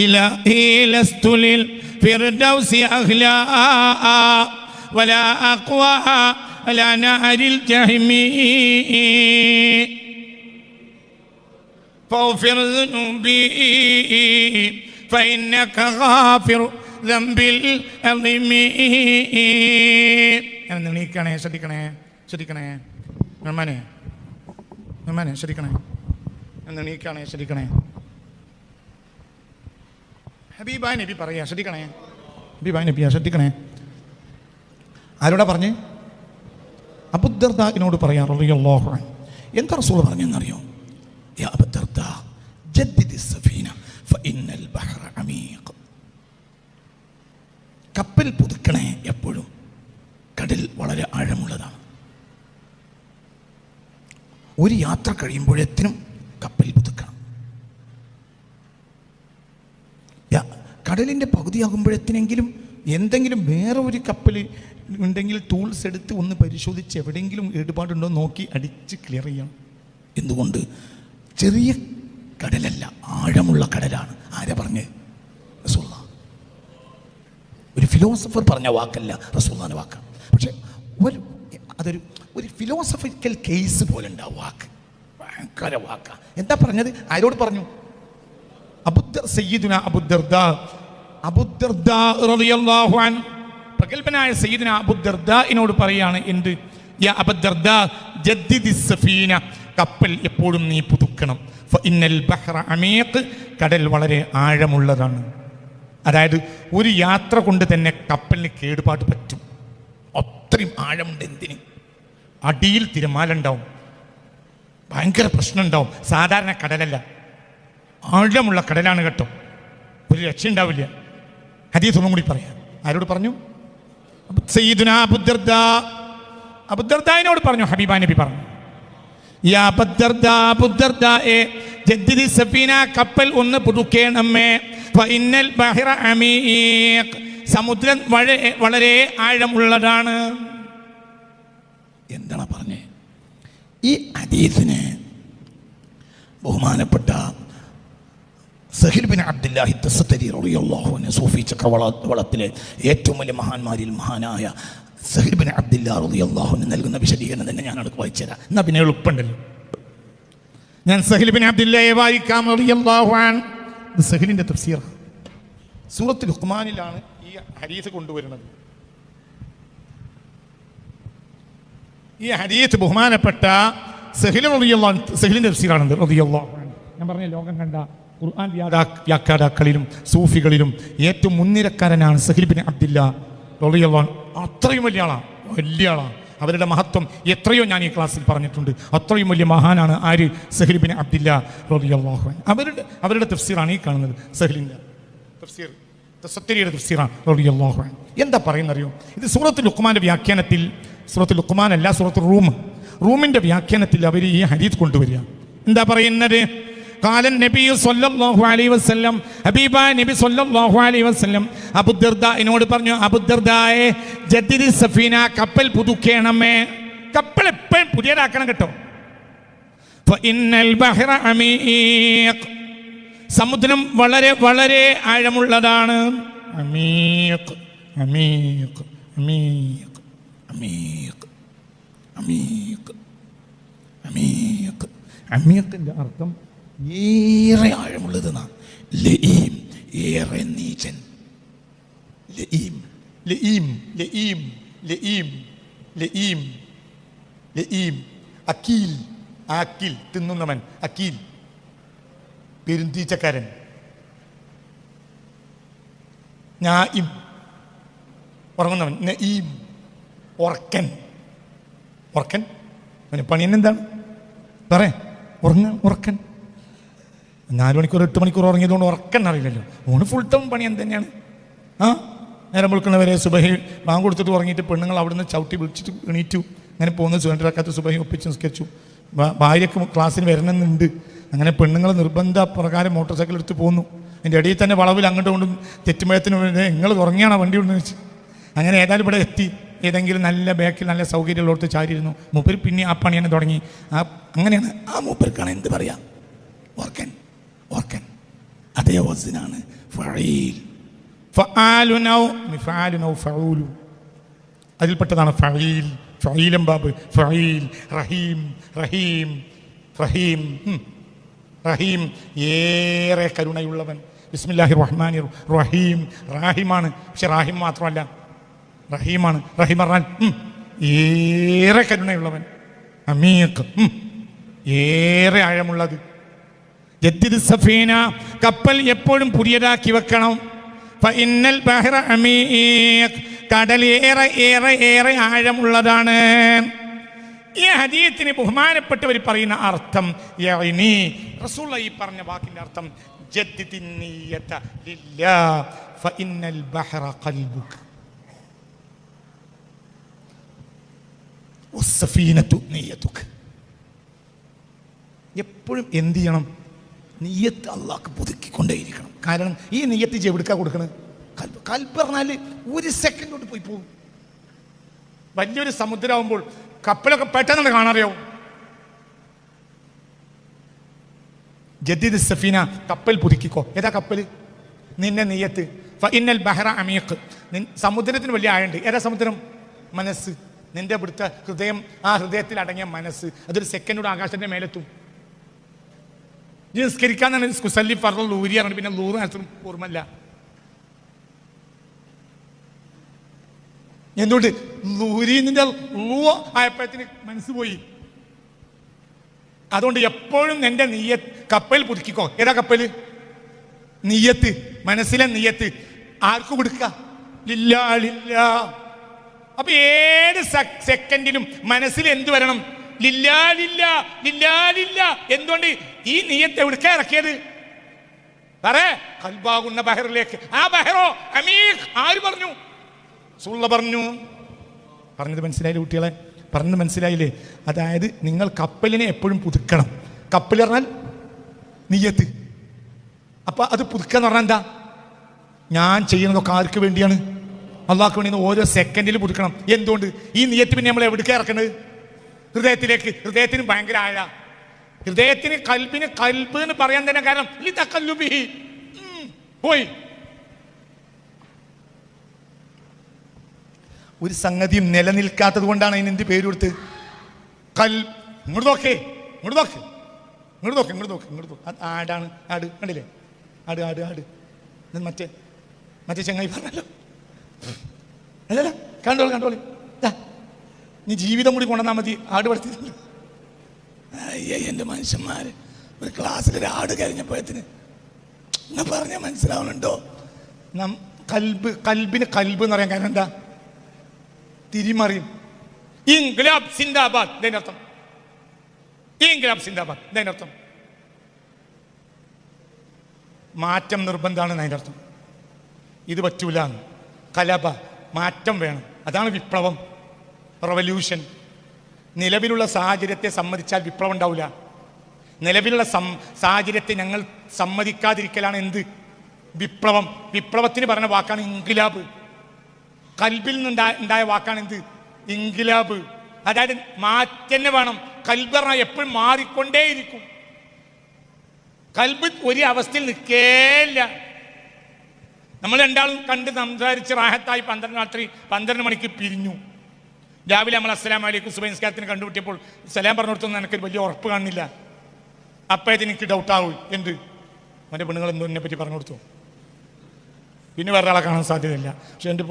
إلهي لست للفردوس أهلا ولا أقوى على نار الجحيم فاغفر ذنوبي فإنك غافر ذنب العظيم. എണീക്കണേ, ശ്രദ്ധിക്കണേ ശ്രദ്ധിക്കണേ. എണീക്കണേ, ശ്രദ്ധിക്കണേ. ഹബീബായ നബി പറയാ, ശ്രദ്ധിക്കണേ. ഹബീബായ നബിയാ, ശ്രദ്ധിക്കണേ. ആരോടാ പറഞ്ഞേ? അബൂദർദാഇനോട് പറയാ റളിയല്ലാഹു അൻഹു. എന്താ റസൂൽ പറഞ്ഞെന്നറിയോ? യാ അബൂദർദാ ജദ്ദിദി സഫീന ഫഇന്നൽ ബഹ്റ അമീഖ്. കപ്പൽ പുതുക്കണേ. എപ്പോഴും കടൽ വളരെ ആഴമുള്ളതാണ്. ഒരു യാത്ര കഴിയുമ്പോഴേത്തിനും കപ്പൽ പുതുക്കണം. കടലിൻ്റെ പകുതിയാകുമ്പോഴത്തിനെങ്കിലും എന്തെങ്കിലും വേറെ ഒരു കപ്പൽ ഉണ്ടെങ്കിൽ ടൂൾസ് എടുത്ത് ഒന്ന് പരിശോധിച്ച് എവിടെയെങ്കിലും ഏടുപാടുണ്ടോ നോക്കി അടിച്ച് ക്ലിയർ ചെയ്യണം. എന്തുകൊണ്ട്? ചെറിയ കടലല്ല, ആഴമുള്ള കടലാണ്. ആരാ പറഞ്ഞത്? റസൂലുള്ളാഹ്. ഒരു ഫിലോസഫർ പറഞ്ഞ വാക്കല്ല, റസൂലുള്ളാഹിന്റെ വാക്കാണ്. പക്ഷെ അതൊരു ഫിലോസഫിക്കൽ കേസ് പോലെ ഉണ്ടാവും വാക്ക്. ഭയങ്കര വാക്കാണ്. എന്താ പറഞ്ഞത്? ആരോട് പറഞ്ഞു? സയ്യിദുനാ അബൂദർദാ റളിയല്ലാഹു അൻഹു, പ്രഗൽഭനായ സയ്യിദുനാ അബൂദർദാഇനോട് പറയാണ്. എന്ത്? യാ അബൂദർദാ ജദ്ദിദി സഫീന, കപ്പൽ എപ്പോഴും നീ പുതുക്കണം. ഫഇന്നൽ ബഹ്റ അമീഖ്, കടൽ വളരെ ആഴമുള്ളതാണ്. അതായത് ഒരു യാത്ര കൊണ്ട് തന്നെ കപ്പലിന് കേടുപാട് പറ്റും. അത്രയും ആഴമുണ്ട്. എന്തിന്? അടിയിൽ തിരമാല ഉണ്ടാവും, ഭയങ്കര പ്രശ്നം ഉണ്ടാവും. സാധാരണ കടലല്ല, ആഴമുള്ള കടലാണ് കേട്ടോ. ഒരു രക്ഷ ഉണ്ടാവില്ല. ഹദീസ് ഒന്നും കൂടി പറയാം. ആരോട് പറഞ്ഞു? സയ്യിദുനാ അബൂദർദാഇനോട് പറഞ്ഞു. ഹബീബാ നബി പറഞ്ഞു, യാ അബൂദർദാ ജദ്ദിദി സഫീന, കപ്പൽ ഒന്ന് പുതുക്കേണമേ. ഫഇന്നൽ ബഹ്റ അമീഖ്, സമുദ്രം വളരെ ആഴമുള്ളതാണ്. എന്താണ് പറഞ്ഞേ? ഈ ഹദീസിനെ ബഹുമാനപ്പെട്ട സഹീൽ ബിൻ അബ്ദുൽ അബ്ദില്ലാഹി തസ്തരി റളിയല്ലാഹു അൻഹു സൂഫി ചക്രവാളത്തിലെ ഏറ്റവും വലിയ മഹാന്മാരിൽ മഹാനായ സഹീൽ ഇബ്നു അബ്ദില്ലാഹ് റളിയല്ലാഹു അൻഹു നൽകുന്ന വിശദീകരണം തന്നെ ഞാൻ അടുത്ത് വായിച്ചു തരാം. എന്നാ പിന്നെ എളുപ്പമുണ്ടല്ലോ. ഞാൻ സഹീൽ ഇബ്നു അബ്ദില്ലാഹയെ വായിക്കാം റളിയല്ലാഹു അൻഹു. ഇത് സഹീലിന്റെ തഫ്സീർ. സൂറത്തുൽ ലുഖ്മാനിലാണ് ഈ ഹദീസ് കൊണ്ടുവരുന്നത്. ഈ ഹദീസ് ബഹുമാനപ്പെട്ട സഹീലിന്റെ തഫ്സീറാണ് റളിയല്ലാഹു അൻഹു. ഞാൻ പറഞ്ഞ ലോകം കണ്ട ഖുർആൻ വ്യാഖ്യാതാക്കളിലും സൂഫികളിലും ഏറ്റവും മുൻനിരക്കാരനാണ് സഹീൽ ഇബ്നു അബ്ദില്ലാഹ് റളിയല്ലാഹു അൻഹു. അത്രയും വലിയ ആളാണ്. അവരുടെ മഹത്വം എത്രയോ ഞാൻ ഈ ക്ലാസ്സിൽ പറഞ്ഞിട്ടുണ്ട്. അത്രയും വലിയ മഹാനാണ് ആര്? സഹീൽ ഇബ്നു അബ്ദില്ലാഹ് റളിയല്ലാഹു അൻഹു. അവരുടെ തഫ്സീറാണ് ഈ കാണുന്നത്. സഹീലിന്റെ തഫ്സീർ, തസത്തരിയുടെ തഫ്സീറാണ് റളിയല്ലാഹു അൻഹു. എന്താ പറയുന്നറിയോ? ഇത് സൂറത്തുൽ ലുഖ്മാന്റെ വ്യാഖ്യാനത്തിൽ, സൂറത്തുൽ ലുഖ്മാൻ അല്ല, സൂറത്തുൽ റൂമിന്റെ വ്യാഖ്യാനത്തിൽ അവർ ഈ ഹദീസ് കൊണ്ടുവരിക. എന്താ പറയുന്നത്? ഖാലൻ നബി സല്ലല്ലാഹു അലൈഹി വസല്ലം, ഹബീബായ നബി സല്ലല്ലാഹു അലൈഹി വസല്ലം അബൂദർദാഇനോട് പറഞ്ഞു, അബൂദർദായെ ജദ്ദിദി സഫീന, കപ്പൽ പുതുക്കേണമേ. കപ്പൽ എപ്പോഴും പുതിയതാക്കണം കേട്ടോ. ഫഇന്നൽ ബഹ്റ അമീഖ്, സമുദ്രം വളരെ വളരെ ആഴമുള്ളതാണ്. അമീഖ് അമീഖ് അമീഖ് അമീഖ് അമീഖ് അമീഖ്. അമീഖിന്റെ അർത്ഥം ഏറെ ആഴമുള്ളതെന്നാണ്. ലഈം, ഏറെ നീചൻ. ലഈം ലഈം ലഈം ലഈം ലഈം ലഈം. അക്കീൽ, ആക്കിൽ, തിന്നുന്നവൻ. അക്കീൽ, പെരുന്തീച്ചക്കാരൻ. നായിം, ഉറങ്ങുന്നവൻ. നഈം, ഉറക്കൻ. അവന് പണി എന്താണ് പറയാ? ഉറക്കൻ. 4 മണിക്കൂർ 8 മണിക്കൂർ ഉറങ്ങിയതുകൊണ്ട് ഉറക്കൻ അറിയില്ലല്ലോ. ഓണ് ഫുൾ ടൈം പണി എന്തുതന്നെയാണ്. നേരം വിളിക്കണവരെ സുബഹി ബാങ്ക് കൊടുത്തിട്ട് ഉറങ്ങിയിട്ട് പെണ്ണുങ്ങൾ അവിടുന്ന് ചവിട്ടി വിളിച്ചിട്ട് എണീറ്റു. അങ്ങനെ പോകുന്ന സുഖത്തിലാക്കാത്ത സുബഹി ഒപ്പിച്ച് നിസ്കരിച്ചു. ഭാര്യയ്ക്ക് ക്ലാസ്സിന് വരണമെന്നുണ്ട്. അങ്ങനെ പെണ്ണുങ്ങൾ നിർബന്ധ പ്രകാരം മോട്ടോർ സൈക്കിൾ എടുത്ത് പോന്നു. അതിൻ്റെ ഇടയിൽ തന്നെ വളവിൽ അങ്ങോട്ട് കൊണ്ടും തെറ്റുമ്പഴത്തിന് നിങ്ങൾ ഉറങ്ങിയാണോ വണ്ടി കൊണ്ടെന്ന് വെച്ച്. അങ്ങനെ ഏതായാലും ഇവിടെ എത്തി. ഏതെങ്കിലും നല്ല ബാക്കിൽ നല്ല സൗകര്യമുള്ളടത്ത് ചാരിയിരുന്നു. മൂപ്പര് പിന്നെ ആ പണി തന്നെ തുടങ്ങി. അങ്ങനെയാണ് ആ മൂപ്പർക്കാണ് എന്ത് പറയാം, ഓർക്കൻ. അതേ വസ്നാണ് ഫഈൽ. ഫആലുനൗ മിഫാലുനൗ ഫഊലു, അതിൽപ്പെട്ടതാണ് ഫഈൽ. ഫഈലം ബാബ് ഫഈൽ. റഹീം റഹീം റഹീം റഹീം, ഏറെ കരുണയുള്ളവൻ. ബിസ്മില്ലാഹിർ റഹ്മാനിർ റഹീം. റാഹിമാണ്, പക്ഷെ റാഹിം മാത്രമല്ല, റഹീമാണ്. റഹീം പറഞ്ഞാൽ ഏറെ കരുണയുള്ളവൻ. അമീഖ്, ഏറെ ആഴമുള്ളത്. ജദ്ദിദ് സഫീന, കപ്പൽ എപ്പോഴും പുതിയതാക്കി വെക്കണം. ഫഇന്നൽ ബഹ്റ അമീഖ്, കടൽ ഏറെ ഏറെ ഏറെ ആഴമുള്ളതാണ്. ഈ ഹദീസിന് ബഹുമാനപ്പെട്ടവർ പറയുന്ന അർത്ഥം, യഅനി റസൂലുള്ളാഹി ഈ പറഞ്ഞ വാക്കിന്റെ അർത്ഥം, ജദ്ദിദിൻ നിയ്യത ലില്ലാഹ് ഫഇന്നൽ ബഹ്റ ഖൽബുക വസ്സഫീനതു നിയ്യതുക. എപ്പോഴും എന്ത് ചെയ്യണം? നിയ്യത്ത് അള്ളാഹ്ക്ക് പുതുക്കിക്കൊണ്ടേയിരിക്കണം. കാരണം ഈ നിയ്യത്ത് എവിടുക്കാ കൊടുക്കണത്? കൽബ് പറഞ്ഞാൽ 1 സെക്കൻഡ് കൊണ്ട് പോയി പോകും. വലിയൊരു സമുദ്രമാകുമ്പോൾ കപ്പലൊക്കെ പെട്ടെന്ന് കാണാറിയാവും. ജദ്ദിദ് സഫീന, കപ്പൽ പുതുക്കിക്കോ. ഏതാ കപ്പൽ? നിന്നെ നിയ്യത്ത്. ഫഇന്നൽ ബഹ്റ അമീഖ്, സമുദ്രത്തിന് വലിയ ആഴമുണ്ട്. ഏതാ സമുദ്രം? മനസ്സ്. നിന്റെ ഇവിടുത്തെ ഹൃദയം, ആ ഹൃദയത്തിൽ അടങ്ങിയ മനസ്സ്, അതൊരു സെക്കൻഡോട് ആകാശത്തിന്റെ മേലെത്തും. നിസ്കരിക്കാന്നാണ് കുസല്ലി ഫർള് ലൂരിയാണ്. പിന്നെ ലൂറ് നേരത്തും ഓർമ്മല്ല. എന്തുകൊണ്ട്? ലൂരിന്റെ ലൂ ആയപ്പോഴത്തിന് മനസ്സ് പോയി. അതുകൊണ്ട് എപ്പോഴും നിന്റെ നിയ്യത്ത്, കപ്പൽ പുതുക്കിക്കോ. ഏതാ കപ്പല്? നിയ്യത്ത്, മനസ്സിലെ നിയ്യത്ത്. ആർക്ക് കൊടുക്ക? ലില്ലാ ലില്ലാ. അപ്പൊ ഏത് സെക്കൻഡിലും മനസ്സിൽ എന്ത് വരണം? ലില്ലാ ലില്ലാ ലില്ലാ ലില്ലാ. എന്തുകൊണ്ട്? ഈ നിയ്യത്ത് എവിടുക്ക ഇറക്കിയത്? കൽബാകുന്ന ബഹറിലേക്ക്. ആ ബഹറോ അമീഖ്. ആര് പറഞ്ഞു? റസൂലുള്ളാഹി പറഞ്ഞു. പറഞ്ഞത് മനസ്സിലായില്ലേ കുട്ടികളെ? പറഞ്ഞത് മനസ്സിലായില്ലേ? അതായത് നിങ്ങൾ കപ്പലിനെ എപ്പോഴും പുതുക്കണം. കപ്പൽ പറഞ്ഞാൽ നിയ്യത്ത്. അപ്പൊ അത് പുതുക്കുക എന്ന് പറഞ്ഞാൽ എന്താ? ഞാൻ ചെയ്യുന്നതൊക്കെ ആർക്ക് വേണ്ടിയാണ്? അള്ളാഹ്ക്ക് വേണ്ടി. ഓരോ സെക്കൻഡിൽ പുതുക്കണം. എന്തുകൊണ്ട്? ഈ നിയ്യത്ത് പിന്നെ നമ്മൾ എവിടേക്ക് ഇറക്കുന്നത്? ഹൃദയത്തിലേക്ക്. ഹൃദയത്തിന് ഭയങ്കര ആഴ. ഹൃദയത്തിന് കൽബിന് കൽബ് എന്ന് പറയാൻ തന്നെ കാരണം പോയി. ഒരു സംഗതിയും നിലനിൽക്കാത്തത് കൊണ്ടാണ് അതിന് എന്ത് പേര് കൊടുത്ത്? ഇങ്ങോട്ട് നോക്കേ, ഇങ്ങോട്ട് നോക്ക്, ഇങ്ങോട്ട് നോക്ക്, ഇങ്ങോട്ട് നോക്ക്, ഇങ്ങോട്ട് നോക്ക്. അത് ആടാണ്. ആട് കണ്ടില്ലേ? ആട് ആട് ആട്. മറ്റേ മറ്റേ ചങ്ങായി പറഞ്ഞല്ലോ. അല്ലല്ല, കണ്ടോളൂ കണ്ടോളൂ. നീ ജീവിതം കൂടി കൊണ്ടുവന്നാൽ മതി. ആട് പഠിച്ചിട്ടുണ്ട്. അയ്യ എൻ്റെ മനുഷ്യന്മാർ, ഒരു ക്ലാസ്സിൽ ഒരു ആട് കഴിഞ്ഞപ്പോഴത്തിന് എന്നാ പറഞ്ഞാൽ മനസ്സിലാവുന്നുണ്ടോ? കൽബിന് കൽബ് എന്ന് പറയാൻ കാരണം എന്താ? തിരിമറിയും. ഇൻക്ലാബ് സിന്ദാബാദ് എന്നതിനർത്ഥം. ഇൻക്ലാബ് സിന്ദാബാദ് എന്നതിനർത്ഥം മാറ്റം നിർബന്ധമാണ് എന്നതിൻ്റെ അർത്ഥം. ഇത് പറ്റൂല. കലബ, മാറ്റം വേണം. അതാണ് വിപ്ലവം, റവല്യൂഷൻ. നിലവിലുള്ള സാഹചര്യത്തെ സമ്മതിച്ചാൽ വിപ്ലവം ഉണ്ടാവില്ല. നിലവിലുള്ള സാഹചര്യത്തെ ഞങ്ങൾ സമ്മതിക്കാതിരിക്കലാണ് എന്ത്? വിപ്ലവം. വിപ്ലവത്തിന് പറഞ്ഞ വാക്കാണ് ഇൻക്ലാബ്. കൽബിൽ നിന്നുണ്ടായ വാക്കാണ് എന്ത്? ഇൻക്ലാബ്. അതായത് മാറ്റന്നെ വേണം. കൽബ് പറഞ്ഞാൽ എപ്പോഴും മാറിക്കൊണ്ടേയിരിക്കും. കൽബ് ഒരു അവസ്ഥയിൽ നിൽക്കേയില്ല. നമ്മൾ രണ്ടാളും കണ്ട് സംസാരിച്ച് റാഹത്തായി 12 മണിക്ക് പിരിഞ്ഞു. രാവിലെ നമ്മൾ അസ്സലാമു അലൈക്കും സുബഹി നിസ്കാരത്തിന് കണ്ടുപിട്ടിയപ്പോൾ സലാം പറഞ്ഞു കൊടുത്തൊന്നും എനിക്ക് വലിയ ഉറപ്പ് കാണുന്നില്ല. അപ്പോഴത്തേന് എനിക്ക് ഡൗട്ടാവും. എന്ത്? അവൻ്റെ പെണ്ണുങ്ങൾ എന്തോ എന്നെ പറ്റി പറഞ്ഞു കൊടുത്തു. പിന്നെ വേറെ ആളെ കാണാൻ സാധ്യതയില്ല. പക്ഷെ എൻ്റെ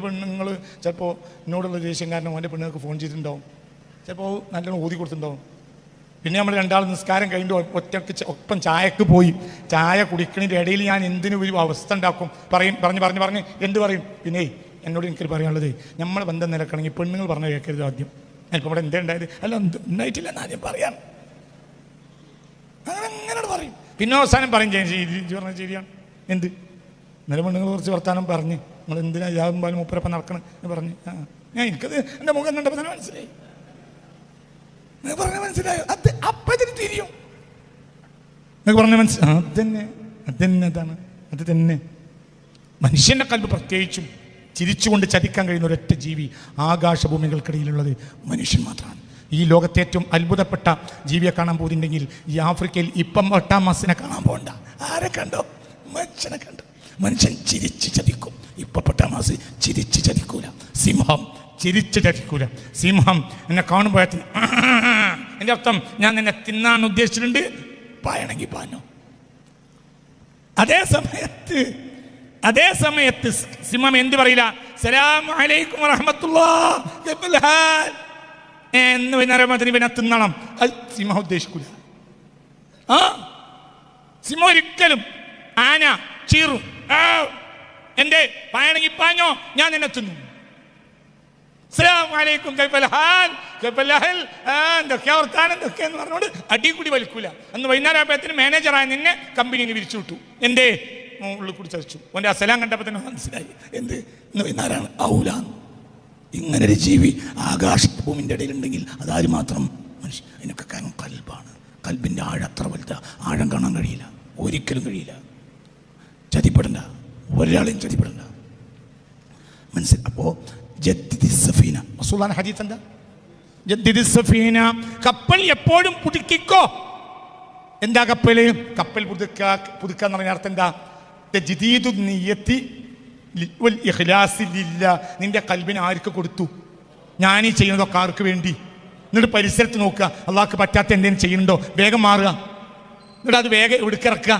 പെണ്ണുങ്ങൾ ചിലപ്പോൾ എന്നോടുള്ള ദേഷ്യം കാരണം അവൻ്റെ പെണ്ണുങ്ങൾക്ക് ഫോൺ ചെയ്തിട്ടുണ്ടാവും. ചിലപ്പോൾ നല്ലോണം ഊതി കൊടുത്തിട്ടുണ്ടാവും. പിന്നെ നമ്മൾ രണ്ടാൾ നിസ്കാരം കഴിഞ്ഞിട്ട് ഒറ്റയ്ക്ക് ഒപ്പം ചായക്ക് പോയി. ചായ കുടിക്കണതിൻ്റെ ഇടയിൽ ഞാൻ എന്തിനും ഒരു അവസ്ഥ ഉണ്ടാക്കും. പറഞ്ഞ് എന്ത് പറയും? പിന്നെ എന്നോട് എനിക്കൊരു പറയാനുള്ളത്, നമ്മളെ ബന്ധം നിലക്കണമെങ്കിൽ പെണ്ണുങ്ങൾ പറഞ്ഞ കേൾക്കരുത് ആദ്യം. എനിക്ക് ഇവിടെ എന്താ ഉണ്ടായത്? അല്ല ഉണ്ടായിട്ടില്ല എന്ന് ആദ്യം പറയാം. അങ്ങനെ പറയും. പിന്നെ അവസാനം പറയും പറഞ്ഞത് ശരിയാണ്. എന്ത്? ഇന്നലെ പെണ്ണുങ്ങൾ കുറച്ച് വർത്താനം പറഞ്ഞ് നിങ്ങൾ എന്തിനാ യാതും പാലും മുപ്പരപ്പം നടക്കണം എന്ന് പറഞ്ഞ് ഞാൻ എനിക്കത് എൻ്റെ മുഖം കണ്ടപ്പോൾ തന്നെ മനസ്സിലായി. പറഞ്ഞ മനസ്സിലായോ? അത് അപ്പത്തിന് തിരിയും. പറഞ്ഞ അതന്നെ അതാണ്. അത് തന്നെ മനുഷ്യന്റെ കൽബ്. പ്രത്യേകിച്ചും ചിരിച്ചുകൊണ്ട് ചതിക്കാൻ കഴിയുന്ന ഒരൊറ്റ ജീവി ആകാശഭൂമികൾക്കിടയിലുള്ളത് മനുഷ്യൻ മാത്രമാണ്. ഈ ലോകത്തെ ഏറ്റവും അത്ഭുതപ്പെട്ട ജീവിയെ കാണാൻ പോകുന്നുണ്ടെങ്കിൽ ഈ ആഫ്രിക്കയിൽ ഇപ്പം ഒട്ടാമസിനെ കാണാൻ പോകണ്ട. ആരെ കണ്ടോ? മനുഷ്യനെ കണ്ടു. മനുഷ്യൻ ചിരിച്ച് ചതിക്കും. ഇപ്പൊ പൊട്ടാമാസ് ചിരിച്ച് ചതിക്കൂല. സിംഹം ചിരിച്ച് ചതിക്കൂല. സിംഹം എന്നെ കാണുമ്പോഴത്തിന് എൻ്റെ അർത്ഥം ഞാൻ നിന്നെ തിന്നാൻ ഉദ്ദേശിച്ചിട്ടുണ്ട്, പായണമെങ്കിൽ പാഞ്ഞു. അതേ സമയത്ത് സിംഹം എന്ത് പറയില്ല? സലാം അലൈക്കും വറഹ്മത്തുള്ളാഹി എന്ന് വൈകുന്നേരത്തിന് പിന്നെ തിന്നണം. അത് സിംഹം ഉദ്ദേശിക്കൂല. സിംഹം ഒരിക്കലും ആന ചീറും, എന്റെ പായണമെങ്കിൽ പാഞ്ഞോ, ഞാൻ നിന്നെ തിന്നു. എന്തൊക്കെയാന്ന് പറഞ്ഞോണ്ട് അടി കൂടി വലിക്കൂല. അന്ന് വൈകുന്നേരം ആയപ്പോഴത്തിന് മാനേജറായ നിന്നെ കമ്പനിയിൽ വിരിച്ചു വിട്ടു. എന്തേ? ഉള്ളിൽ കൂടി ചതിച്ചു. ഓൻ്റെ അസലാം കണ്ടപ്പോൾ തന്നെ മനസ്സിലായി എന്ത്? ഇന്ന് വൈകുന്നേരമാണ് ഔല. ഇങ്ങനൊരു ജീവി ആകാശഭൂമിൻ്റെ ഇടയിലുണ്ടെങ്കിൽ അതാര് മാത്രം? മനുഷ്യൻ. അതിനൊക്കെ കാരണം കൽബാണ്. കൽബിൻ്റെ ആഴം അത്ര വലുതാ. ആഴം കാണാൻ കഴിയില്ല, ഒരിക്കലും കഴിയില്ല. ചതിപ്പെടണ്ട, ഒരാളെയും ചതിപ്പെടണ്ട. മനസ്സിൽ. അപ്പോൾ ഹദീസ് എന്താ? കപ്പൽ എപ്പോഴും പുതുക്കിക്കോ. എന്താ കപ്പൽ പുതുക്കുക എന്ന് പറഞ്ഞ അർത്ഥം എന്താ? നിന്റെ കൽബിനെ ആർക്ക് കൊടുത്തു? ഞാനീ ചെയ്യുന്നതൊക്കെ ആർക്ക് വേണ്ടി? എന്നിട്ട് പരിസരത്ത് നോക്കുക. അള്ളാഹ്ക്ക് പറ്റാത്ത എന്തെങ്കിലും ചെയ്യുന്നുണ്ടോ? വേഗം മാറുക. എന്നിട്ട് അത് വേഗം എടുക്കിറക്കുക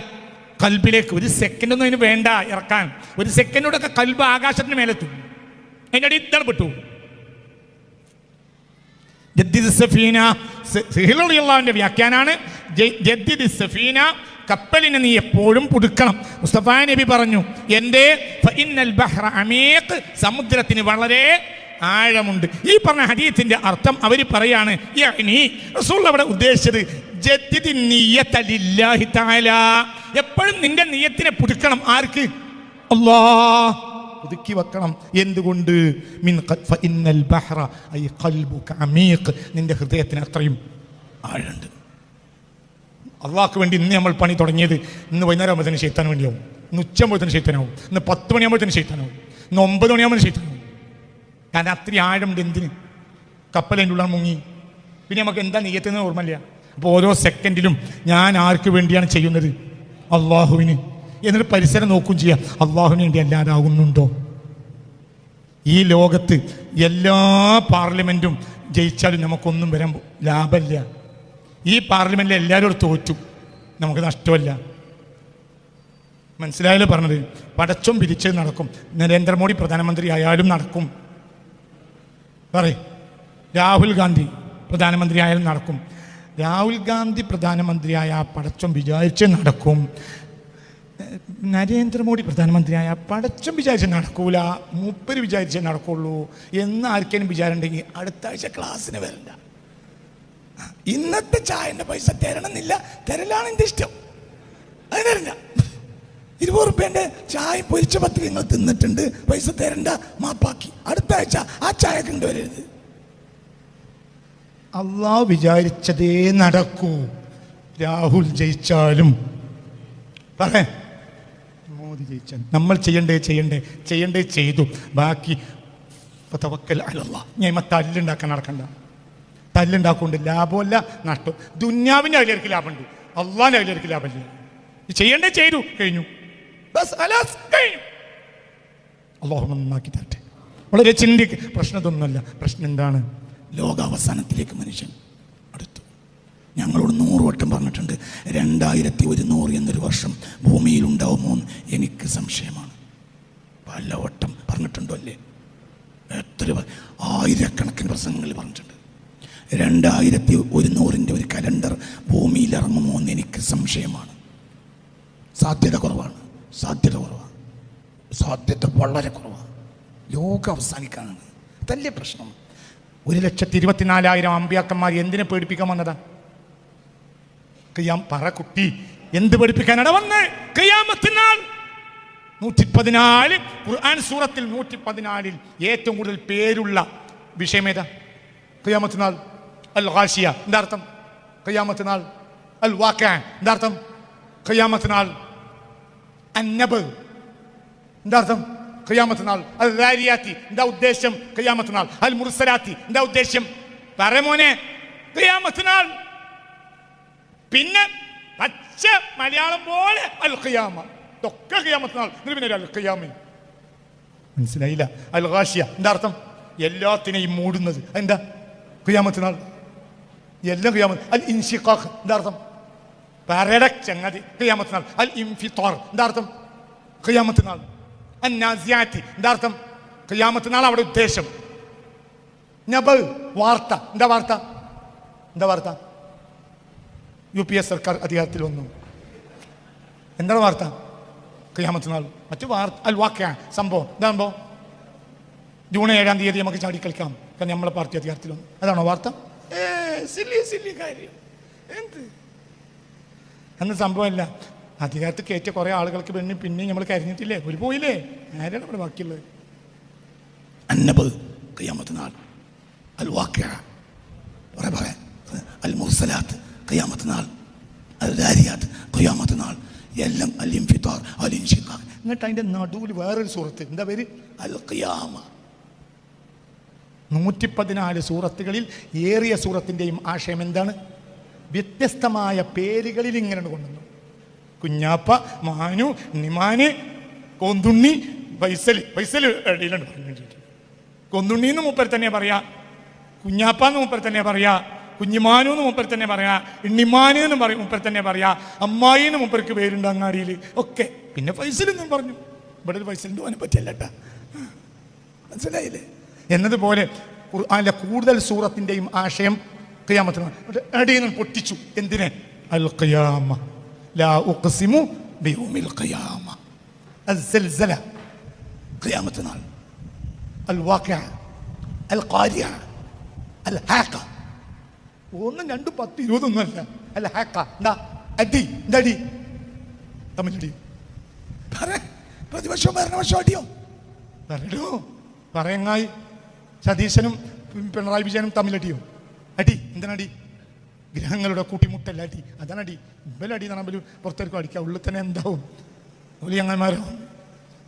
കൽബിലേക്ക്. ഒരു സെക്കൻഡൊന്നും അതിന് വേണ്ട ഇറക്കാൻ. ഒരു സെക്കൻഡോടൊക്കെ കൽബ് ആകാശത്തിന് മേലെത്തും. അതിൻ്റെ അടി ഇതാണ് പെട്ടു. വ്യാഖ്യാനാണ് കപ്പലിനെ നീ എപ്പോഴും പുതുക്കണം. മുസ്തഫ നബി പറഞ്ഞു, സമുദ്രത്തിന് വളരെ ആഴമുണ്ട്. ഈ പറഞ്ഞ ഹദീസിന്റെ അർത്ഥം അവർ പറയാണ്, റസൂൽ അവിടെ ഉദ്ദേശിച്ചത് എപ്പോഴും നിന്റെ നിയ്യത്തിനെ പുതുക്കണം. ആർക്ക്? അല്ലാഹ്. പുതുക്കി വെക്കണം. എന്തുകൊണ്ട്? നിന്റെ ഹൃദയത്തിന് അത്രയും ആഴുണ്ട്. അള്ളാഹ്ക്ക് വേണ്ടി ഇന്ന് നമ്മൾ പണി തുടങ്ങിയത് ഇന്ന് വൈകുന്നേരം ആകുമ്പോഴത്തേന് ശൈത്താൻ വേണ്ടിയാവും. ഇന്ന് ഉച്ചയാകുമ്പോഴത്തേന് ശൈത്താനാവും. ഇന്ന് 10 മണിയാകുമ്പോഴത്തേന് ശൈത്താനാവും. ഇന്ന് 9 മണിയാകുമ്പോൾ ശൈത്താനാവും. കാരണം അത്രയും ആഴമുണ്ട്. എന്തിന്? കപ്പലിൻ്റെ ഉള്ളിൽ മുങ്ങി. പിന്നെ നമുക്ക് എന്താ നിയ്യത്തെന്ന് ഓർമ്മയില്ല. അപ്പോൾ ഓരോ സെക്കൻഡിലും ഞാൻ ആർക്ക് വേണ്ടിയാണ് ചെയ്യുന്നത്? അള്ളാഹുവിന്. എന്നിട്ട് പരിസരം നോക്കുകയും ചെയ്യാം അള്ളാഹുവിന് വേണ്ടി അല്ലാതാകുന്നുണ്ടോ. ഈ ലോകത്ത് എല്ലാ പാർലമെൻറ്റും ജയിച്ചാലും നമുക്കൊന്നും വരാൻ ലാഭമില്ല. ഈ പാർലമെൻറ്റിൽ എല്ലാവരും തോറ്റു, നമുക്ക് നഷ്ടമല്ല. മനസ്സിലായാലും പറഞ്ഞത് പടച്ചോൻ പിരിച്ച് നടക്കും. നരേന്ദ്രമോദി പ്രധാനമന്ത്രി ആയാലും നടക്കും. രാഹുൽ ഗാന്ധി പ്രധാനമന്ത്രി ആയാലും നടക്കും. രാഹുൽ ഗാന്ധി പ്രധാനമന്ത്രിയായ പടച്ചോൻ വിചാരിച്ച് നടക്കും. നരേന്ദ്രമോദി പ്രധാനമന്ത്രിയായ പടച്ചോൻ വിചാരിച്ച് നടക്കൂല, മൂപ്പര് വിചാരിച്ചേ നടക്കുള്ളൂ എന്ന് ആർക്കേലും വിചാരം ഉണ്ടെങ്കിൽ അടുത്ത ആഴ്ച ക്ലാസ്സിന് വരണ്ട. ഇന്നത്തെ ചായൻ്റെ പൈസ തരണമെന്നില്ല, തരലാണ് എൻ്റെ ഇഷ്ടം, അത് തരണ്ട. 20 റുപ്യേൻ്റെ ചായ പൊരിച്ച 10 നിങ്ങൾ തിന്നിട്ടുണ്ട്, പൈസ തരണ്ട, മാപ്പാക്കി. അടുത്ത ആഴ്ച ആ ചായ കൊണ്ടുവരരുത്. അള്ളാഹു വിചാരിച്ചതേ നടക്കൂ. രാഹുൽ ജയിച്ചാലും മോദി ജയിച്ചാൽ നമ്മൾ ചെയ്യണ്ടേ ചെയ്തു. ബാക്കി തവക്കൽ അലല്ലാഹ്. ഞാൻ തല്ലുണ്ടാക്കാൻ നടക്കണ്ട. തല്ലുണ്ടാക്കൊണ്ട് ലാഭമല്ല നഷ്ടം. ദുന്യാവിൻ്റെ അതിലേക്ക് ലാഭമുണ്ട്, അള്ളാഹിൻ്റെ അതിലേക്ക് ലാഭമില്ല. ചെയ്യണ്ടേ ചെയ്തു, കഴിഞ്ഞു, കഴിഞ്ഞു. അള്ളാഹു നന്നാക്കി തരട്ടെ. വളരെ പ്രശ്നം ഇതൊന്നുമല്ല. പ്രശ്നം എന്താണ്? ലോകാവസാനത്തിലേക്ക് മനുഷ്യൻ അടുത്തു. ഞങ്ങളോട് 100 വട്ടം പറഞ്ഞിട്ടുണ്ട് 2100 എന്നൊരു വർഷം ഭൂമിയിൽ ഉണ്ടാവുമോ എന്ന് എനിക്ക് സംശയമാണ്. പല വട്ടം പറഞ്ഞിട്ടുണ്ടോ അല്ലേ? എത്ര ആയിരക്കണക്കിന് പ്രസംഗങ്ങളിൽ പറഞ്ഞിട്ടുണ്ട്. 2100 ഒരു കലണ്ടർ ഭൂമിയിൽ ഇറങ്ങുമോ എന്ന് എനിക്ക് സംശയമാണ്. സാധ്യത കുറവാണ്, സാധ്യത വളരെ കുറവാണ്. ലോകം അവസാനിക്കാനാണ്. അതല്ലേ പ്രശ്നം. 1,24,000 അമ്പിയാക്കന്മാർ എന്തിനെ പേടിപ്പിക്കാൻ വന്നതാ? പറ കുട്ടി, എന്ത് പഠിപ്പിക്കാനാണ് വന്ന്? ഖിയാമത്ത് നാൾ 114 ഖുർആൻ സൂറത്തിൽ 114 ഏറ്റവും കൂടുതൽ പേരുള്ള വിഷയം ഏതാ? ഖിയാമത്ത് നാൾ. അൽ ഗാശിയ എന്താ അർത്ഥം? ഖിയാമത്ത് നാൾ. അൽ വാഖിഅ എന്താ അർത്ഥം? ഖിയാമത്ത് നാൾ. അന്നബ് എന്താ അർത്ഥം? ഖിയാമത്ത് നാൾ. അൽ ദാരിയാത്തി എന്താ ഉദ്ദേശം? ഖിയാമത്ത് നാൾ. അൽ മുർസലാത്തി എന്താ ഉദ്ദേശം? പറമോനെ, ഖിയാമത്ത് നാൾ. പിന്നെ പച്ച മലയാളം പോലെ അൽ ഖിയാമ, ഇതൊക്കെ ഖിയാമത്ത് നാൾ. പിന്നെ അൽ ഖിയാമ മനസ്സിലായില്ല? അൽ ഗാശിയ എന്താ അർത്ഥം? എല്ലാത്തിനെയും മൂടുന്നത്. എന്താ? ഖിയാമത്ത് നാൾ. എല്ലാം ഖിയാമത്ത്. അൽ ഇൻഷിഖാഖ് എന്താ അർത്ഥം? പരട ചങ്ങതി, ഖിയാമത്ത് നാൾ. അൽ ഇൻഫിത്താർ എന്താ അർത്ഥം? ഖിയാമത്ത് നാൾ. അൻ നാസിയാത്തി എന്താ അർത്ഥം? ഖിയാമത്ത് നാൾ. അവിടെ ഉദ്ദേശം നബ, വാർത്ത. എന്താ വാർത്ത? UPS സർക്കാർ അധികാരത്തിൽ വന്നു. എന്താണ് വാർത്ത? ഖിയാമത്ത് നാൾ. മറ്റു വാർത്ത അൽ വാഖിഅ സംഭവം. എന്താ സംഭവം? ജൂൺ 7-ാം തീയതി നമുക്ക് ചാടി കളിക്കാം, കാരണം നമ്മളെ പാർട്ടി അധികാരത്തിൽ വന്നു. അതാണോ വാർത്ത? സില്ലി കാര്യം. എന്ത് അന്ന് സംഭവമല്ല. അധികാരത്തിൽ കയറ്റിയ കുറേ ആളുകൾക്ക് വേണ്ടി പിന്നെയും നമ്മൾ കരഞ്ഞിട്ടില്ലേ? ഒരു പോയില്ലേ? ആരാണ് അവിടെ ബാക്കിയുള്ളത്? അന്നബ് ഖിയാമത്ത് നാൾ. അൽ വാഖിഅ അൽ മുർസലാത്ത് ഖിയാമത്ത് നാൾ. അൽ ദാരിയാത്ത് ഖിയാമത്ത് നാൾ. എല്ലാം അൽ ഇൻഫിത്താർ അൽ ഇൻഷിഖാഖ്. എന്നിട്ട് അതിൻ്റെ നടുവിൽ വേറൊരു സൂറത്ത്. എന്താ പേര്? അൽ ഖിയാമ. 114 സൂറത്തുകളിൽ ഏറിയ സൂറത്തിൻ്റെയും ആശയം എന്താണ്? വ്യത്യസ്തമായ പേരുകളിൽ ഇങ്ങനെ കൊണ്ടുവന്നു. കുഞ്ഞാപ്പ, മാനു, നിമാന്, കൊന്തുണ്ണി, ഫൈസൽ ഇടയിലുണ്ട്. കൊന്തുണ്ണിന്ന് മൂപ്പർ തന്നെ പറയാ, കുഞ്ഞാപ്പാന്ന് മൂപ്പർ തന്നെ പറയാ, കുഞ്ഞിമാനു എന്ന് മൂപ്പർ തന്നെ പറയാ, ഇണ്ണിമാന് എന്ന് പറയും മൂപ്പർ തന്നെ പറയാ, അമ്മായിന്ന് മൂപ്പർക്ക് പേരുണ്ട് അങ്ങാടിയിൽ ഒക്കെ. പിന്നെ ഫൈസൽ എന്നും പറഞ്ഞു. ഇവിടെ ഒരു ഫൈസലിൻ്റെ അവനെ പറ്റിയല്ല കേട്ടാ, മനസ്സിലായില്ലേ? എന്നതുപോലെ ഖുർആനിലെ കൂടുതൽ സൂറത്തിൻ്റെയും ആശയം ഖിയാമത്ത് അടിയിൽ നിന്ന് പൊട്ടിച്ചു. എന്തിനെ? അൽ ഖിയാമ. ലാ ഉഖ്സിമു ബിയൗമിൽ ഖിയാമ. അസ്സൽസല ഖിയാമത്ത് നാൾ. അൽ വാഖിഅ, അൽ ഖാരിഅ, അൽ ഹാഖ. 1, 2, 10, 20 ഒന്നുമല്ല. അൽ ഹാഖ എന്താ? അടി. എന്തടി? തമ്മിലടി. പ്രതിപക്ഷവും ഭരണപക്ഷവും അടിയോ? പറയടോ, പറയങ്ങായി. സതീശനും പിണറായി വിജയനും തമ്മിലടിയോ? അടി. എന്തിനടി? ഗ്രഹങ്ങളുടെ കൂട്ടിമുട്ടല്ല അടി. അതാണ് അടി. ഇവലടി എന്ന് പറഞ്ഞാൽ പുറത്തേക്കും അടിക്കുക, ഉള്ളിൽ തന്നെ എന്താവും? ഒലി അങ്ങന്മാരോ?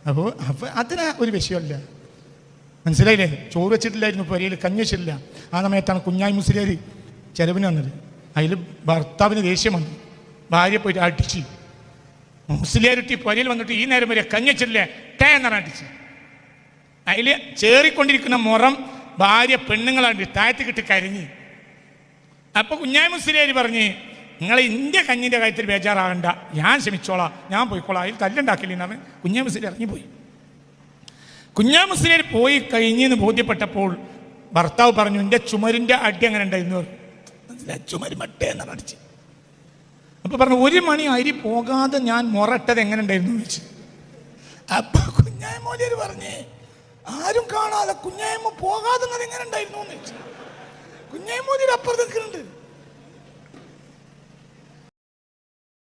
അപ്പോൾ അതിന് ഒരു വിഷയമല്ല. മനസ്സിലായില്ലേ? ചോറ് വെച്ചിട്ടില്ലായിരുന്നു, പുരയിൽ കഞ്ഞി വെച്ചിട്ടില്ല. ആ സമയത്താണ് കുഞ്ഞായി മുസ്ലിയാർ ചെലവിന് വന്നത്. അതിൽ ഭർത്താവിന് ദേഷ്യം വന്നു. ഭാര്യ പോയിട്ട് അടിച്ച് മുസ്ലിയാരുട്ടി പൊരയിൽ വന്നിട്ട് ഈ നേരം വരെ കഞ്ഞിച്ചില്ലേ ടേ എന്നടിച്ച് അതിൽ ചേറിക്കൊണ്ടിരിക്കുന്ന മുറം ഭാര്യ പെണ്ണുങ്ങളാണ്ട് താഴത്ത് കിട്ടി കരഞ്ഞ്. അപ്പൊ കുഞ്ഞായി മുസ്ലിയാർ പറഞ്ഞ്, നിങ്ങൾ ഇന്ത്യ കഞ്ഞിൻ്റെ കാര്യത്തിൽ ബേജാറാകണ്ട, ഞാൻ ക്ഷമിച്ചോളാം, ഞാൻ പോയിക്കോളാം, അതിൽ തല്ലുണ്ടാക്കില്ല എന്നാണ് കുഞ്ഞായി മുസ്ലിയാർ ഇറങ്ങിപ്പോയി. കുഞ്ഞായി മുസ്ലിയാർ പോയി കഴിഞ്ഞെന്ന് ബോധ്യപ്പെട്ടപ്പോൾ ഭർത്താവ് പറഞ്ഞു, എൻ്റെ ചുമരിൻ്റെ അടി അങ്ങനെ ഉണ്ടായിരുന്നു. ചുമര് മട്ടേന്നാണ് അടിച്ച്. അപ്പൊ പറഞ്ഞു, 1 മണി അരി പോകാതെ ഞാൻ മുറട്ടത് എങ്ങനെ ഉണ്ടായിരുന്നു ചോദിച്ചു. അപ്പൊ കുഞ്ഞായി മോലിയർ പറഞ്ഞ്, ആരും കാണാതെ കുഞ്ഞായ്മ പോകാതെ എങ്ങനെ ഉണ്ടായിരുന്നു എന്ന് ചോദിച്ചു. കുഞ്ഞായി മോലിയർ അപ്പുറത്ത് നിൽക്കുന്നുണ്ട്.